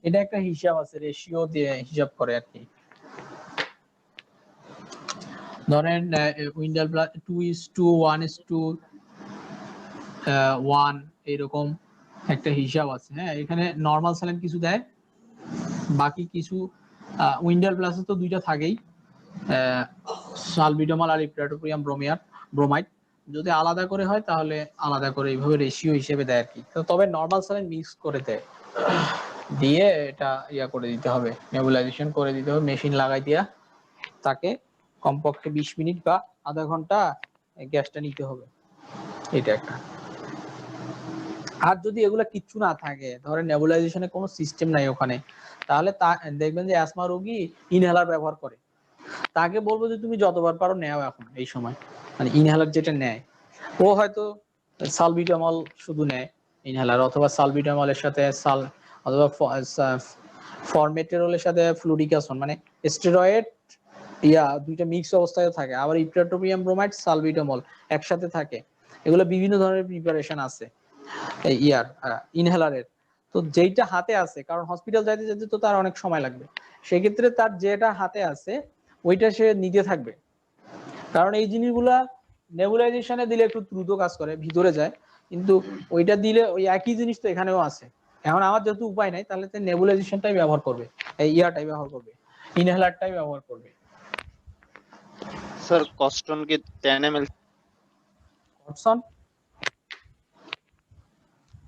এটা একটা হিসাব আছে, রেশিও দিয়ে হিসাব করে আর কি। ধরেন উইন্ডেল প্লাস 2:1:1 এরকম একটা হিসাব আছে, হ্যাঁ এখানে নরমাল স্যালাইন কিছু দেয়, বাকি কিছু উইন্ডেল প্লাসে তো দুইটা থাকেই, সালবিটামল আর ইপ্রাটোপিয়াম ব্রোমাইড। যদি আলাদা করে হয় তাহলে আলাদা করে এইভাবে রেশিও হিসেবে দেয় আর কি। তবে নরমাল স্যালাইন মিক্স করে দেয়, দিয়ে এটা ইয়া করে দিতে হবে, নেবুলাইজেশন করে দিতে হবে, মেশিন লাগাই দিয়া তাকে কমপক্ষে 20 মিনিট বা আধা ঘন্টা গ্যাসটা নিতে হবে। এটা একটা। আর যদি এগুলা কিচ্ছু না থাকে, ধরেন নেবুলাইজেশনের কোনো সিস্টেম নাই ওখানে, তাহলে দেখবেন যে অ্যাসমা রোগী ইনহেলার ব্যবহার করে। তাকে বলবো যে তুমি যতবার পারো নেও এখন এই সময়, মানে ইনহেলার যেটা নেয় ও হয়তো সালবিটামল শুধু নেয় ইনহেলার, অথবা সালবিটামলের সাথে অথবা ফরমেটেরলের সাথে ফ্লুডিকাসন, মানে স্টেরয়েড দুইটা মিক্স অবস্থায় থাকে। আবার ইপ্রাটোপিয়াম ব্রোমাইড সালবিটামল একসাথে থাকে। এগুলো বিভিন্ন ধরনের প্রিপারেশন আছে ইনহেলারের। তো যেইটা হাতে আছে, কারণ হসপিটাল যাইতে যেতে তো তার অনেক সময় লাগবে, সেক্ষেত্রে তার যেটা হাতে আছে ওইটা সে নিতে থাকবে। কারণ এই জিনিসগুলা নেবুলাইজেশনে দিলে একটু দ্রুত কাজ করে, ভিতরে যায়, কিন্তু ওইটা দিলে ওই একই জিনিস তো এখানেও আছে। এখন আমার যেহেতু উপায় নাই, তাহলে তো নেবুলাইজেশনটাই ব্যবহার করবে, এই ইয়ারটাই ব্যবহার করবে, ইনহেলারটাই ব্যবহার করবে। স্যার কস্টন কি 10 ml? কটসন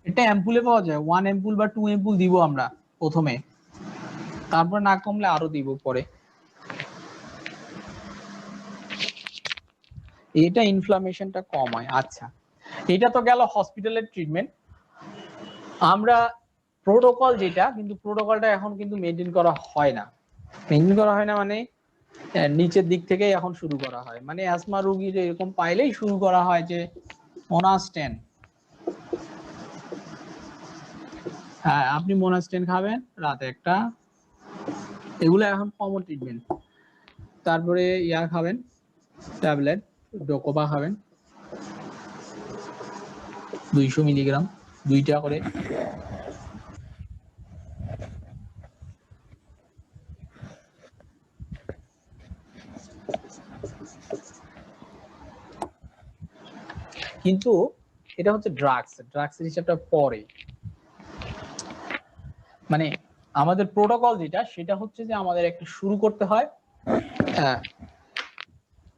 এটা অ্যাম্পুলে পাওয়া যায়, 1 অ্যাম্পুল বা 2 অ্যাম্পুল দিব আমরা প্রথমে, তারপর না কমলে আরো দিব পরে। এটা ইনফ্লামেশনটা কমায়। আচ্ছা, এটা তো গেল হসপিটালের ট্রিটমেন্ট। আমরা প্রোটোকল যেটা, কিন্তু প্রোটোকলটা এখন কিন্তু মেনটেন করা হয় না। মেনটেন করা হয় না মানে নিচের দিক থেকে এখন শুরু করা হয়, মানে অ্যাজমা রোগীর এরকম পাইলেই শুরু করা হয় যে মোনাস্টেন। হ্যাঁ, আপনি মোনাস্টেন খাবেন রাতে একটা, এগুলো এখন কমন ট্রিটমেন্ট। তারপরে ইয়া খাবেন, ট্যাবলেট ডোকোপা খাবেন 200 মিলিগ্রাম, 2টা করে। কিন্তু এটা হচ্ছে ড্রাগসের হিসাবটা পরে। মানে আমাদের প্রোটোকল যেটা, সেটা হচ্ছে যে আমাদের একটা শুরু করতে হয়,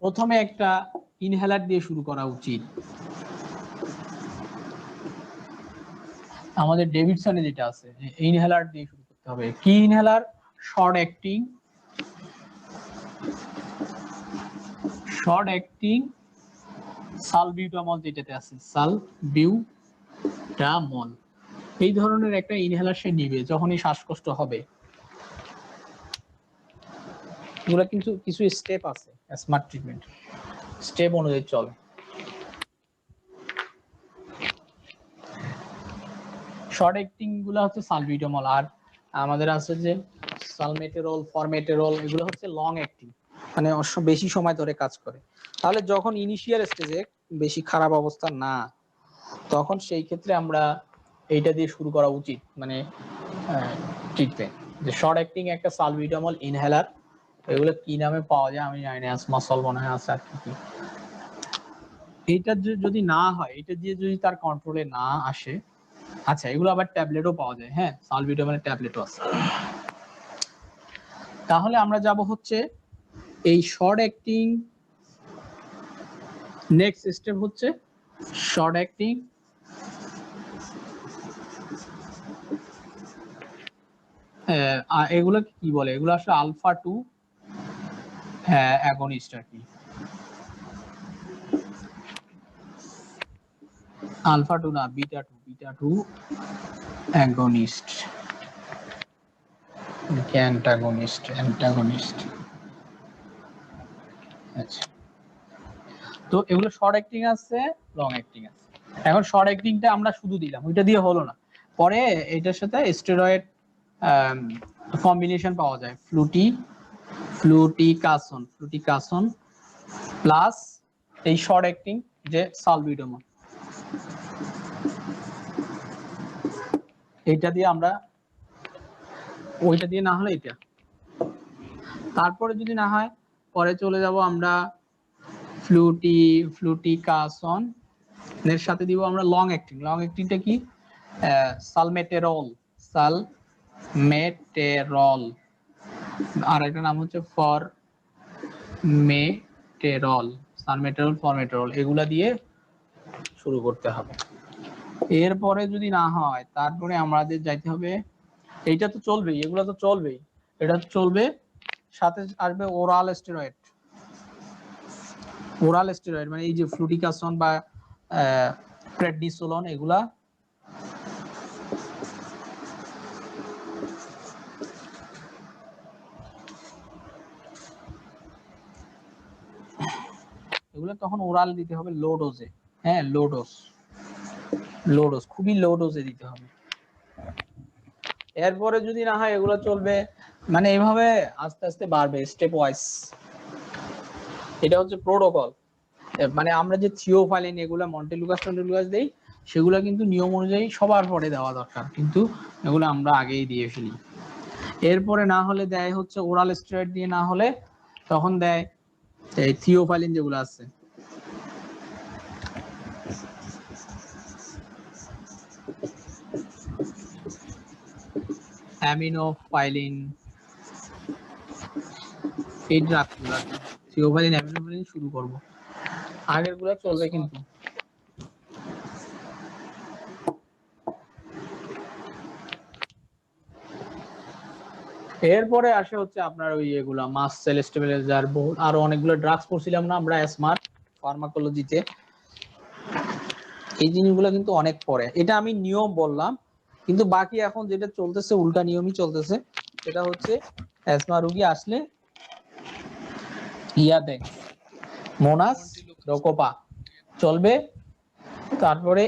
প্রথমে একটা ইনহেলার দিয়ে শুরু করা উচিত। আমাদের ডেভিডসনে যেটা আছে, ইনহেলার দিয়ে শুরু করতে হবে। কি ইনহেলার? শর্ট অ্যাক্টিং সালবিউটামল, যেটাতে আছে সালবিউটামল, এই ধরনের একটা ইনহেলার সে নিবে যখনই শ্বাসকষ্ট হবে। এগুলা কিন্তু কিছু স্টেপ আছে, স্মার্ট ট্রিটমেন্ট স্টেপ অনুযায়ী চলে। শর্ট অ্যাক্টিং গুলো হচ্ছে সালবিউটামল, আর আমাদের আছে যে সালমেটেরল, ফরমেটেরল, এগুলো হচ্ছে লং অ্যাক্টিং, মানে বেশি সময় ধরে কাজ করে। তাহলে যখন ইনিশিয়াল স্টেজে বেশি খারাপ অবস্থা না, তখন সেই ক্ষেত্রে আমরা এইটা দিয়ে শুরু করা উচিত, মানে ট্রিটমেন্ট। যে শর্ট অ্যাক্টিং একটা সালবিউটামল ইনহেলার, এগুলো কি নামে পাওয়া যায় আমি জানি না, আসমাসল মনে হয় আছে, আর কি। এইটা যদি না হয়, এটা দিয়ে যদি তার কন্ট্রোলে না আসে, আচ্ছা এগুলো আবার ট্যাবলেটও পাওয়া যায়, হ্যাঁ সালবিউটামলের ট্যাবলেটও আছে। তাহলে আমরা যাব হচ্ছে এই শর্ট অ্যাক্টিং, নেক্সট স্টেপ হচ্ছে শর্ট অ্যাক্টিং এগুলো কি বলে, এগুলো আসলে আলফা 2 অ্যাগনিস্ট আর কি, আলফা 2 না, বিটা 2 অ্যাগনিস্ট, অ্যান্টাগনিস্ট। আচ্ছা, তো এগুলো শর্ট অ্যাক্টিং আছে, লং অ্যাক্টিং আছে। এখন শর্ট অ্যাক্টিংটা আমরা শুধু দিলাম, ওইটা দিয়ে হলো না, পরে এটার সাথে স্টেরয়েড কম্বিনেশন পাওয়া যায়, ফ্লুটিকাসন প্লাস এই শর্ট অ্যাক্টিং যে সালবিউটামল, এইটা দিয়ে আমরা, ওইটা দিয়ে না হলে এটা, তারপরে যদি না হয় পরে চলে যাব আমরা ফ্লুটিকাসন এর সাথে দিব আমরা লং অ্যাক্টিংটা কি, সালমেটেরল, আর একটা নাম হচ্ছে ফরমেটেরল, এগুলা দিয়ে শুরু করতে হবে। এরপরে যদি না হয়, তারপরে আমাদের যাইতে হবে, এইটা তো চলবেই, এগুলা তো চলবেই, এটা তো চলবে, সাথে আসবে ওরাল স্টেরয়েড, মানে এই যে ফ্লুটিকাসন বা প্রেডনিসোলন, এগুলা তখন ওরাল দিতে হবে লো ডোজে, হ্যাঁ লো ডোজ, খুবই লো ডোজে দিতে হবে। এরপরে যদি না হয় এগুলো চলবে, মানে এইভাবে আস্তে আস্তে বাড়বে স্টেপ ওয়াইজ। এটা হচ্ছে প্রোটোকল। মানে আমরা যে থিওফাইলিন এগুলো মন্টেলুকাস দেই, সেগুলো কিন্তু নিয়ম অনুযায়ী সবার পরে দেওয়া দরকার, কিন্তু এগুলো আমরা আগেই দিয়ে ফেলি। এরপরে না হলে দেয় হচ্ছে ওরাল স্টেরয়েড দিয়ে, না হলে তখন দেয় এই থিওফাইলিন যেগুলো আছে, অ্যামিনোফাইলিন, এই ড্রাগগুলো। থিওফাইলিন অ্যামিনোফাইলিন শুরু করব, আগের গুলো চলবে কিন্তু। এরপরে আসে হচ্ছে আপনার ওই এগুলা মাস সেল স্টেবিলাইজার, বহুত আরো অনেকগুলো ড্রাগস পড়ছিলাম না আমরা স্মার্ট ফার্মাকোলজিতে, এই জিনিসগুলো কিন্তু অনেক পরে। এটা আমি নিয়ম বললাম, কিন্তু বাকি এখন যেটা চলতেছে উল্টা নিয়মই চলতেছে। সেটা হচ্ছে অ্যাজমা রোগী আসলে ইয়াতে মোনাস রোকোপা চলবে, তারপরে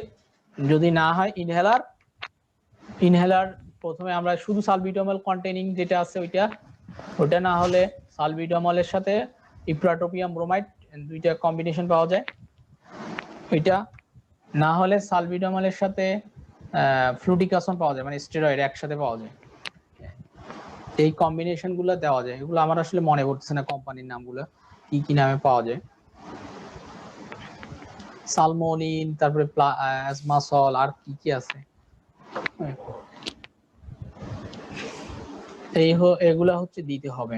যদি না হয় ইনহেলার প্রথমে আমরা শুধু সালবিটামল কন্টেনিং যেটা আছে ওইটা না হলে সালবিটামলের সাথে ইপ্রাটোপিয়াম ব্রোমাইড, দুইটা কম্বিনেশন পাওয়া যায়, ওইটা না হলে সালবিটামলের সাথে ফ্লুটিকাসন পাওয়া যায়, মানে স্টেরয়েড একসাথে পাওয়া যায়। এই কম্বিনেশন গুলো দেওয়া যায়, এগুলো আমার আসলে মনে পড়তেছে না কোম্পানির নামগুলো কি কি নামে পাওয়া যায়। সালমোনিন, তারপরে অ্যাজমাসল, আর কি কি আছে, এগুলা হচ্ছে দিতে হবে।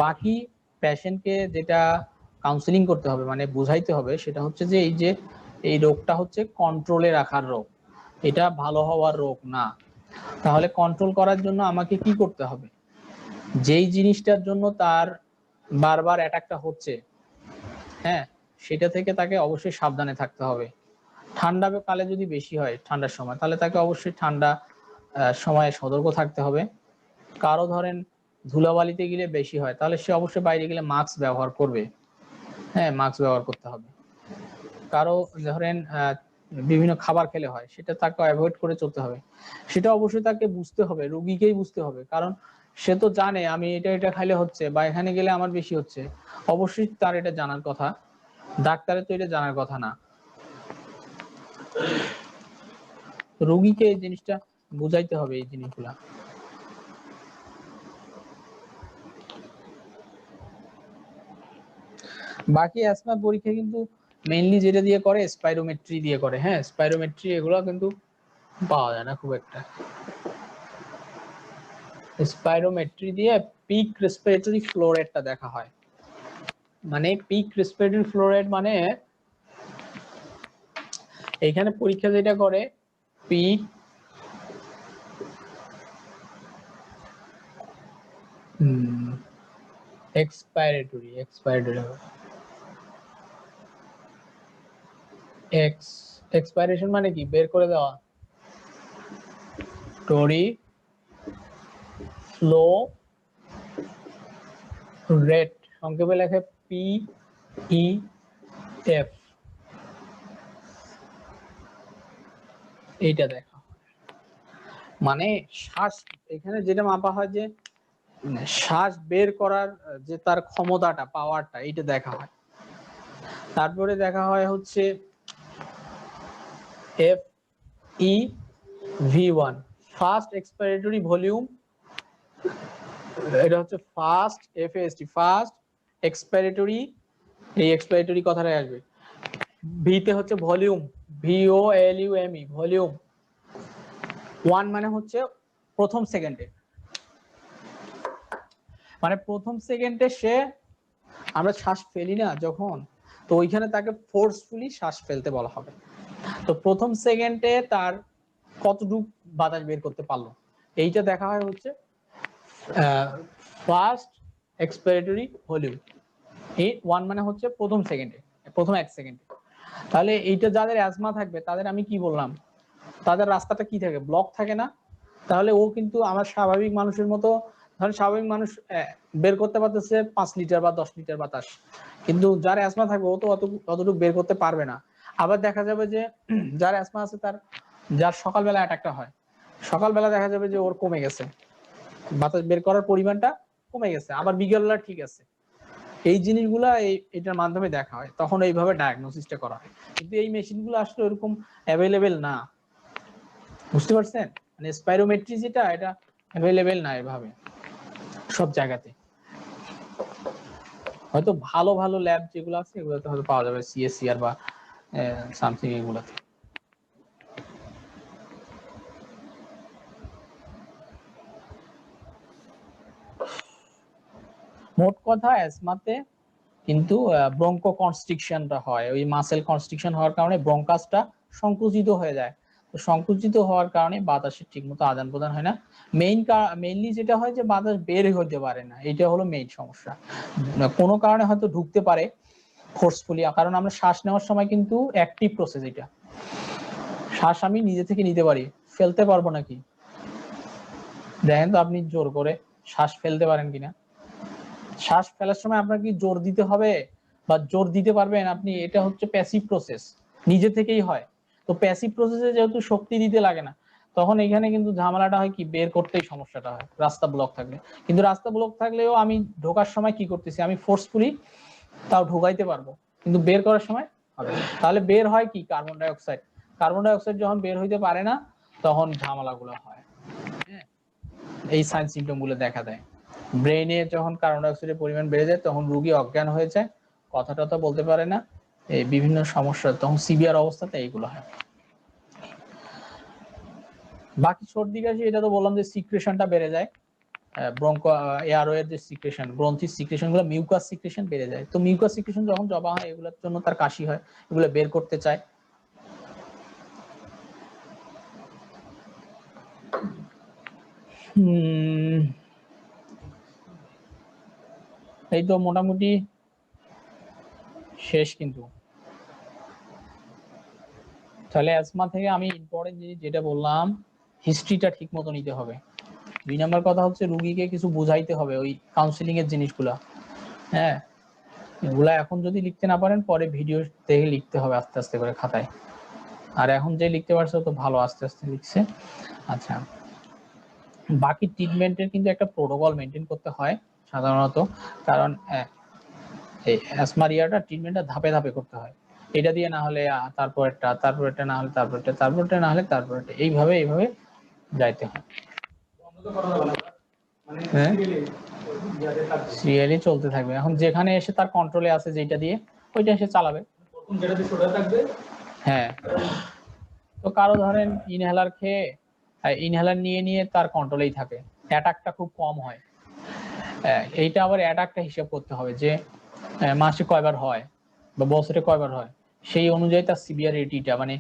বাকি পেশেন্টকে যেটা কাউন্সিলিং করতে হবে, মানে বুঝাইতে হবে, সেটা হচ্ছে যে এই রোগটা হচ্ছে কন্ট্রোলে রাখার রোগ, এটা ভালো হওয়ার রোগ না। তাহলে কন্ট্রোল করার জন্য আমাকে কি করতে হবে, যেই জিনিসটার জন্য তার বারবার অ্যাটাকটা হচ্ছে, হ্যাঁ, সেটা থেকে তাকে অবশ্যই সাবধানে থাকতে হবে। ঠান্ডা কালে যদি বেশি হয় ঠান্ডার সময়, তাহলে তাকে অবশ্যই ঠান্ডা সময়ে সতর্ক থাকতে হবে। কারো ধরেন ধুলাবালিতে গেলে বেশি হয়, তাহলে সে অবশ্যই বাইরে গেলে মাস্ক ব্যবহার করবে, হ্যাঁ, মাস্ক ব্যবহার করতে হবে। কারো ধরেন বিভিন্ন খাবার খেলে হয়, সেটা তাকে অ্যাভয়েড করে চলতে হবে। সেটা অবশ্যই তাকে বুঝতে হবে, রোগীকেই বুঝতে হবে, কারণ সে তো জানে আমি এটা খাইলে হচ্ছে বা এখানে গেলে আমার বেশি হচ্ছে, অবশ্যই তার এটা জানার কথা, ডাক্তারের তো এটা জানার কথা না। রোগীকে এই জিনিসটা বুঝাইতে হবে, এই জিনিসগুলা। বাকি অ্যাসমা পরীক্ষা কিন্তু মেইনলি যেটা দিয়ে করে স্পাইরোমেট্রি দিয়ে করে, হ্যাঁ, স্পাইরোমেট্রি এগুলো কিন্তু পাওয়া যায় না খুব একটা। স্পাইরোমেট্রি দিয়ে পিক রেসপিরেটরি ফ্লো রেটটা দেখা হয়, মানে পিক রেসপিরেটরি ফ্লো রেট মানে এখানে পরীক্ষা যেটা করে পিক এক্সপাইরেটরি এক্সপাইরেশন মানে কি, বের করে দেওয়া, টরি ফ্লো রেট, সংক্ষেপে লেখে পি ই এফ, এইটা দেখা মানে শ্বাস, এখানে যেটা মাপা হয় যে শ্বাস বের করার যে তার ক্ষমতাটা, পাওয়ারটা, এইটা দেখা হয়। তারপরে দেখা হয় হচ্ছে F E V one, first expiratory volume, এটা হচ্ছে ফার্স্ট এফএসটি, ফার্স্ট এক্সপাইরেটরি, এই এক্সপাইরেটরি কথাটাই আসবে। ভি তে হচ্ছে ভলিউম, VOLUME, ভলিউম। 1 মানে হচ্ছে প্রথম সেকেন্ডে, মানে প্রথম সেকেন্ডে সে, আমরা শ্বাস ফেলি না যখন, তো ওইখানে তাকে ফোর্সফুলি শ্বাস ফেলতে বলা হবে। তো প্রথম সেকেন্ডে তার কতটুকু বাতাস বের করতে পারলো, এইটা দেখা হয় হচ্ছে ফার্স্ট এক্সপাইরেটরি ভলিউম। এই 1 মানে হচ্ছে প্রথম সেকেন্ডে, প্রথম 1 সেকেন্ডে। তাহলে এইটা যাদের অ্যাজমা থাকবে তাদের আমি কি বললাম, তাদের রাস্তাটা কি থাকে, ব্লক থাকে না। তাহলে ও কিন্তু আমার স্বাভাবিক মানুষের মতো, ধরেন স্বাভাবিক মানুষ বের করতে পারতেছে 5 লিটার বা 10 লিটার বাতাস, কিন্তু যার অ্যাজমা থাকবে ও তো অতটুকু বের করতে পারবে না। আবার দেখা যাবে যে যার অ্যাজমা আছে যার সকালবেলা অ্যাটাকটা হয়, সকালবেলা দেখা যাবে যে ওর কমে গেছে, বাতাস বের করার পরিমাণটা কমে গেছে, আবার বিকেলবেলা ঠিক আছে। এই জিনিসগুলা এটার মাধ্যমে দেখা হয়, তখন এইভাবে ডায়াগনোসিসটা করা হয়। কিন্তু এই মেশিনগুলো আসলে এরকম অ্যাভেলেবেল না, বুঝতে পারছেন? মানে স্পাইরোমেট্রি যেটা, এটা অ্যাভেলেবেল না এভাবে সব জায়গাতে। হয়তো ভালো ভালো ল্যাব যেগুলো আছে এগুলোতে হয়তো পাওয়া যাবে, সিএসসিআর বা সামথিং এগুলাতে। মোট কথা অ্যাজমাতে কিন্তু ব্রঙ্কো কনস্ট্রিকশনটা হয়, ওই মাসেল কনস্ট্রিকশন হওয়ার কারণে ব্রঙ্কাসটা সংকুচিত হয়ে যায়। তো সংকুচিত হওয়ার কারণে বাতাসের ঠিকমতো আদান প্রদান হয় না। মেইনলি যেটা হয় যে বাতাস বের হতে পারে না, এটা হলো মেইন সমস্যা। কোনো কারণে হয়তো ঢুকতে পারে ফোর্সফুলি, কারণ আমরা শ্বাস নেওয়ার সময় কিন্তু অ্যাক্টিভ প্রসেস, এটা শ্বাস আমি নিজে থেকে নিতে পারি, ফেলতে পারবো নাকি দেখেন তো আপনি জোর করে শ্বাস ফেলতে পারেন কিনা। শ্বাস ফেলার সময় আপনাকে কি জোর দিতে হবে বা জোর দিতে পারবেন আপনি? এটা হচ্ছে প্যাসিভ প্রসেস, নিজে থেকেই হয়। তো প্যাসিভ প্রসেসে যেহেতু শক্তি দিতে লাগে না, তখন এখানে কিন্তু ঝামেলাটা হয় কি, বের করতেই সমস্যাটা হয় রাস্তা ব্লক থাকলে। কিন্তু রাস্তা ব্লক থাকলেও আমি ঢোকার সময় কি করতেছি, আমি ফোর্সফুলি তাও ঢোকাইতে পারবো, কিন্তু বের করার সময় হবে না। তাহলে বের হয় কি, carbon die oxide. Carbon die oxide যখন বের হইতে পারে না, তখন ঝামেলাগুলো হয়। এই সাইন সিমটম গুলো দেখা দেয়। ব্রেইনে যখন কার্বন ডাই অক্সাইডের পরিমাণ বেড়ে যায়, তখন রোগী অজ্ঞান হয়ে যায়, কথা টথা বলতে পারে না, এই বিভিন্ন সমস্যা, তখন সিভিয়ার অবস্থাতে এইগুলো হয়। বাকি সর্দি কাশি এটা তো বললাম যে সিক্রেশনটা বেড়ে যায়, ব্রঙ্কো এয়ারওয়ের যে সিক্রেশন, গ্রন্থির সিক্রেশন গুলো, মিউকাস সিক্রেশন বেড়ে যায়। তো মিউকাস সিক্রেশন যখন জমা হয়, এগুলোর জন্য তার কাশি হয়, এগুলো বের করতে চায়। এই তো মোটামুটি শেষ। কিন্তু তাহলে অ্যাজমা থেকে আমি ইম্পর্টেন্ট জিনিস যেটা বললাম, হিস্ট্রিটা ঠিক মতো নিতে হবে। 2 নাম্বার কথা হচ্ছে রুগীকে কিছু বুঝাইতে হবে, ওই কাউন্সিলিং এর জিনিসগুলা। হ্যাঁ, এগুলা এখন যদি লিখতে না পারেন, পরে ভিডিও দেখে লিখতে হবে আস্তে আস্তে করে খাতায়। আর এখন যে লিখতে পারছে তো ভালো, আস্তে আস্তে লিখছে। আচ্ছা, বাকি ট্রিটমেন্টের কিন্তু একটা প্রোটোকল মেনটেন করতে হয় সাধারণত, কারণ এই অ্যাজমারিয়াটা ট্রিটমেন্টটা ধাপে ধাপে করতে হয়। এটা দিয়ে না হলে তারপরটা, তারপরটা না হলে তারপরটা, তারপরটা না হলে তারপরটা, এইভাবে যাইতে হয়। হ্যাঁ, সিরিয়ালি চলতে থাকবে। এখন যেখানে এসে তার কন্ট্রোলে আছে যেটা দিয়ে, ওইটা এসে চালাবে। হ্যাঁ, তো কারো ধরেন ইনহেলার খেয়ে, ইনহেলার নিয়ে নিয়ে তার কন্ট্রোলেই থাকে, অ্যাটাকটা খুব কম হয়। এইটা আবার অ্যাটাকটা হিসাব করতে হবে যে মাসে কয়বার হয় বা বছরে কয়বার হয়, সেই অনুযায়ী তার সিভিয়ারিটিটা, মানে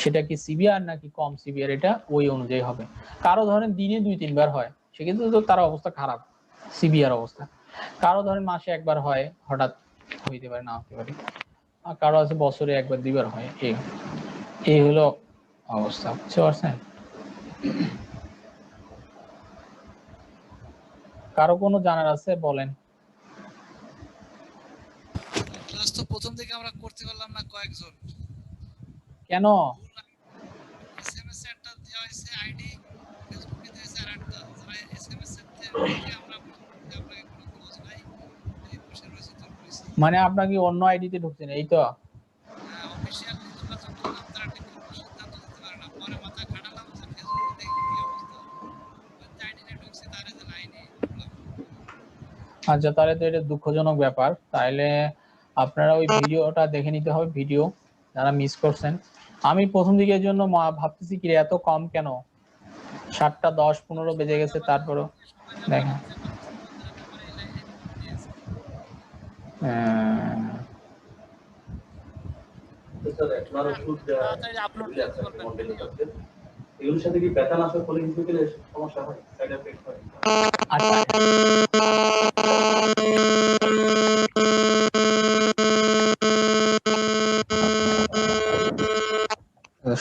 সেটা কি সিভিয়ার নাকি কম সিভিয়ার, এটা ওই অনুযায়ী হবে। কারো ধরেন দিনে 2-3 বার হয়, সেক্ষেত্রে তো তার অবস্থা খারাপ, সিভিয়ার অবস্থা। কারো ধরেন মাসে একবার হয়, হঠাৎ হইতে পারে, না হতে পারে। আর কারো আছে বছরে 1-2 বার হয়। এই হলো অবস্থা, বুঝতে পারছেন? কারো কোনো জানার আছে বলেন। ক্লাস তো প্রথম থেকে আমরা করতে পারলাম না কয়েকজন। কেন? এসএমএস এ একটা দেওয়া হয়েছে আইডি, ফেসবুকে দিয়েছে আরেকটা। যারা এসএমএস এর থেকে আমরা আপনাকে কোনো খোঁজ নাই, এই বসে রয়েছে তো রয়েছে। মানে আপনার কি অন্য আইডিতে ঢুকছেন, এই তো? অফিশিয়াল যোগাযোগ করলাম, তারা ঠিক কোনো সিদ্ধান্ত দিতে পারে না। পরে মাথা ঘাটালাম যে ফেসবুকে দেখি কি অবস্থা, আইডিতে ঢুকছে তারে যে লাইনে ঢুকলাম। আচ্ছা, তাহলে তো এটা দুঃখজনক ব্যাপার। তাহলে আপনারা ওই ভিডিওটা দেখে নিতে হবে, ভিডিও যারা মিস করছেন। আমি প্রথম দিকের জন্য ভাবতেছি কি এত কম কেন, 7:10-15 বেজে গেছে, তারপরও দেখেন। এগুলোর সাথে কি ব্যথা নাশক হলে কিন্তু সমস্যা হয়, সাইড এফেক্ট হয়। আচ্ছা,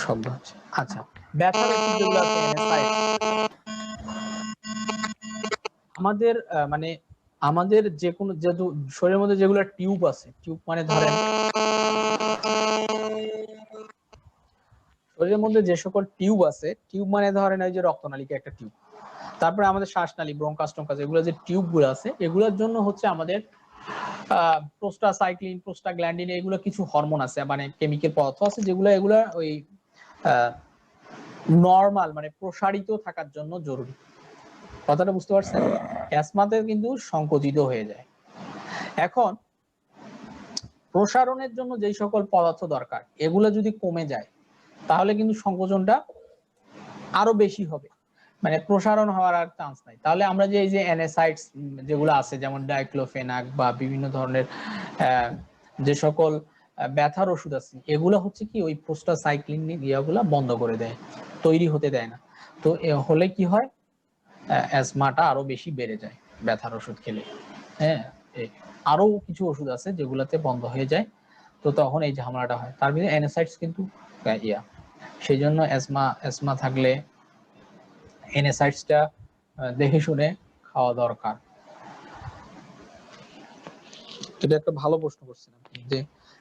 শব্দ হচ্ছে। আচ্ছা, ব্যথার ওষুধ যেগুলো আছে NSAID, আমাদের মানে আমাদের যে কোনো শরীরের মধ্যে যেগুলো টিউব আছে, টিউব মানে ধরেন শরীরের মধ্যে যে সকল টিউব আছে, টিউব মানে ধরেন ওই যে রক্তনালিকা একটা টিউব, তারপরে আমাদের শ্বাসনালী ব্রঙ্কাস টঙ্কাস এগুলো যে টিউব গুলো আছে এগুলোর জন্য হচ্ছে আমাদের প্রোস্টাসাইক্লিন প্রোস্টাগ্ল্যান্ডিন এগুলো কিছু হরমোন আছে মানে কেমিক্যাল পদার্থ আছে যেগুলো এগুলা ওই নরমাল মানে প্রসারিত থাকার জন্য জরুরি। কথাটা বুঝতে পারছেন? অ্যাজমাতে কিন্তু সংকুচিত হয়ে যায়। এখন প্রসারণের জন্য যেই সকল পদার্থ দরকার এগুলো যদি কমে যায় তাহলে কিন্তু সংকোচনটা আরো বেশি হবে, মানে প্রসারণ হওয়ার আর চান্স নাই। তাহলে আমরা যে এই যে অ্যানাসাইডস যেগুলো আছে যেমন ডাইক্লোফেনাক বা বিভিন্ন ধরনের যে সকল ব্যথার ওষুধ আছে এগুলো হচ্ছে কি ওই প্রোস্টাসাইক্লিন ইয়াগুলা বন্ধ করে দেয়, তৈরি হতে দেয় না। তো হলে কি হয়, অ্যাজমাটা আরো বেশি বেড়ে যায় ব্যথার ওষুধ খেলে। হ্যাঁ, আরো কিছু ওষুধ আছে যেগুলাতে বন্ধ হয়ে যায়, তো তখন এই ঝামেলাটা হয়। তার ভিতরে অ্যানাসাইডস কিন্তু সেই জন্য অ্যাজমা থাকলে অ্যানাসাইডসটা দেখে শুনে খাওয়া দরকার। এটা একটা ভালো প্রশ্ন করছেন আপনি যে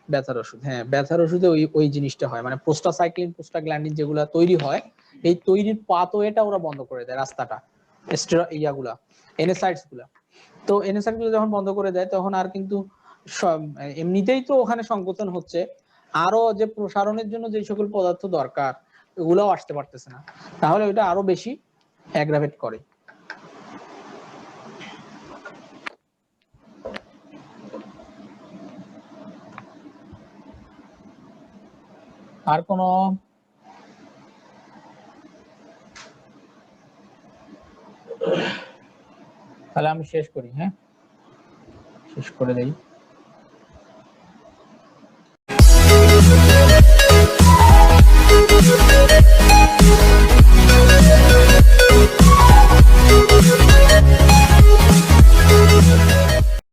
ব্যথার ওষুধ। হ্যাঁ, ব্যথার ওষুধে ওই জিনিসটা হয়, মানে প্রোস্টাসাইক্লিন প্রোস্টাগ্ল্যান্ডিন যেগুলা তৈরি হয় এই তৈরির পাথওয়েটা ওরা বন্ধ করে দেয়, রাস্তাটা ইয়াগুলা এনএসাইডস গুলা। তো এনএসাইডস গুলো যখন বন্ধ করে দেয় তখন আর কিন্তু এমনিতেই তো ওখানে সংকোচন হচ্ছে, আরো যে প্রসারণের জন্য যে সকল পদার্থ দরকার ওগুলাও আসতে পারতেছে না, তাহলে ওইটা আরো বেশি অ্যাগ্রাভেট করে। আর কোনো তাহলে আমি শেষ করি, হ্যাঁ শেষ করে দেই।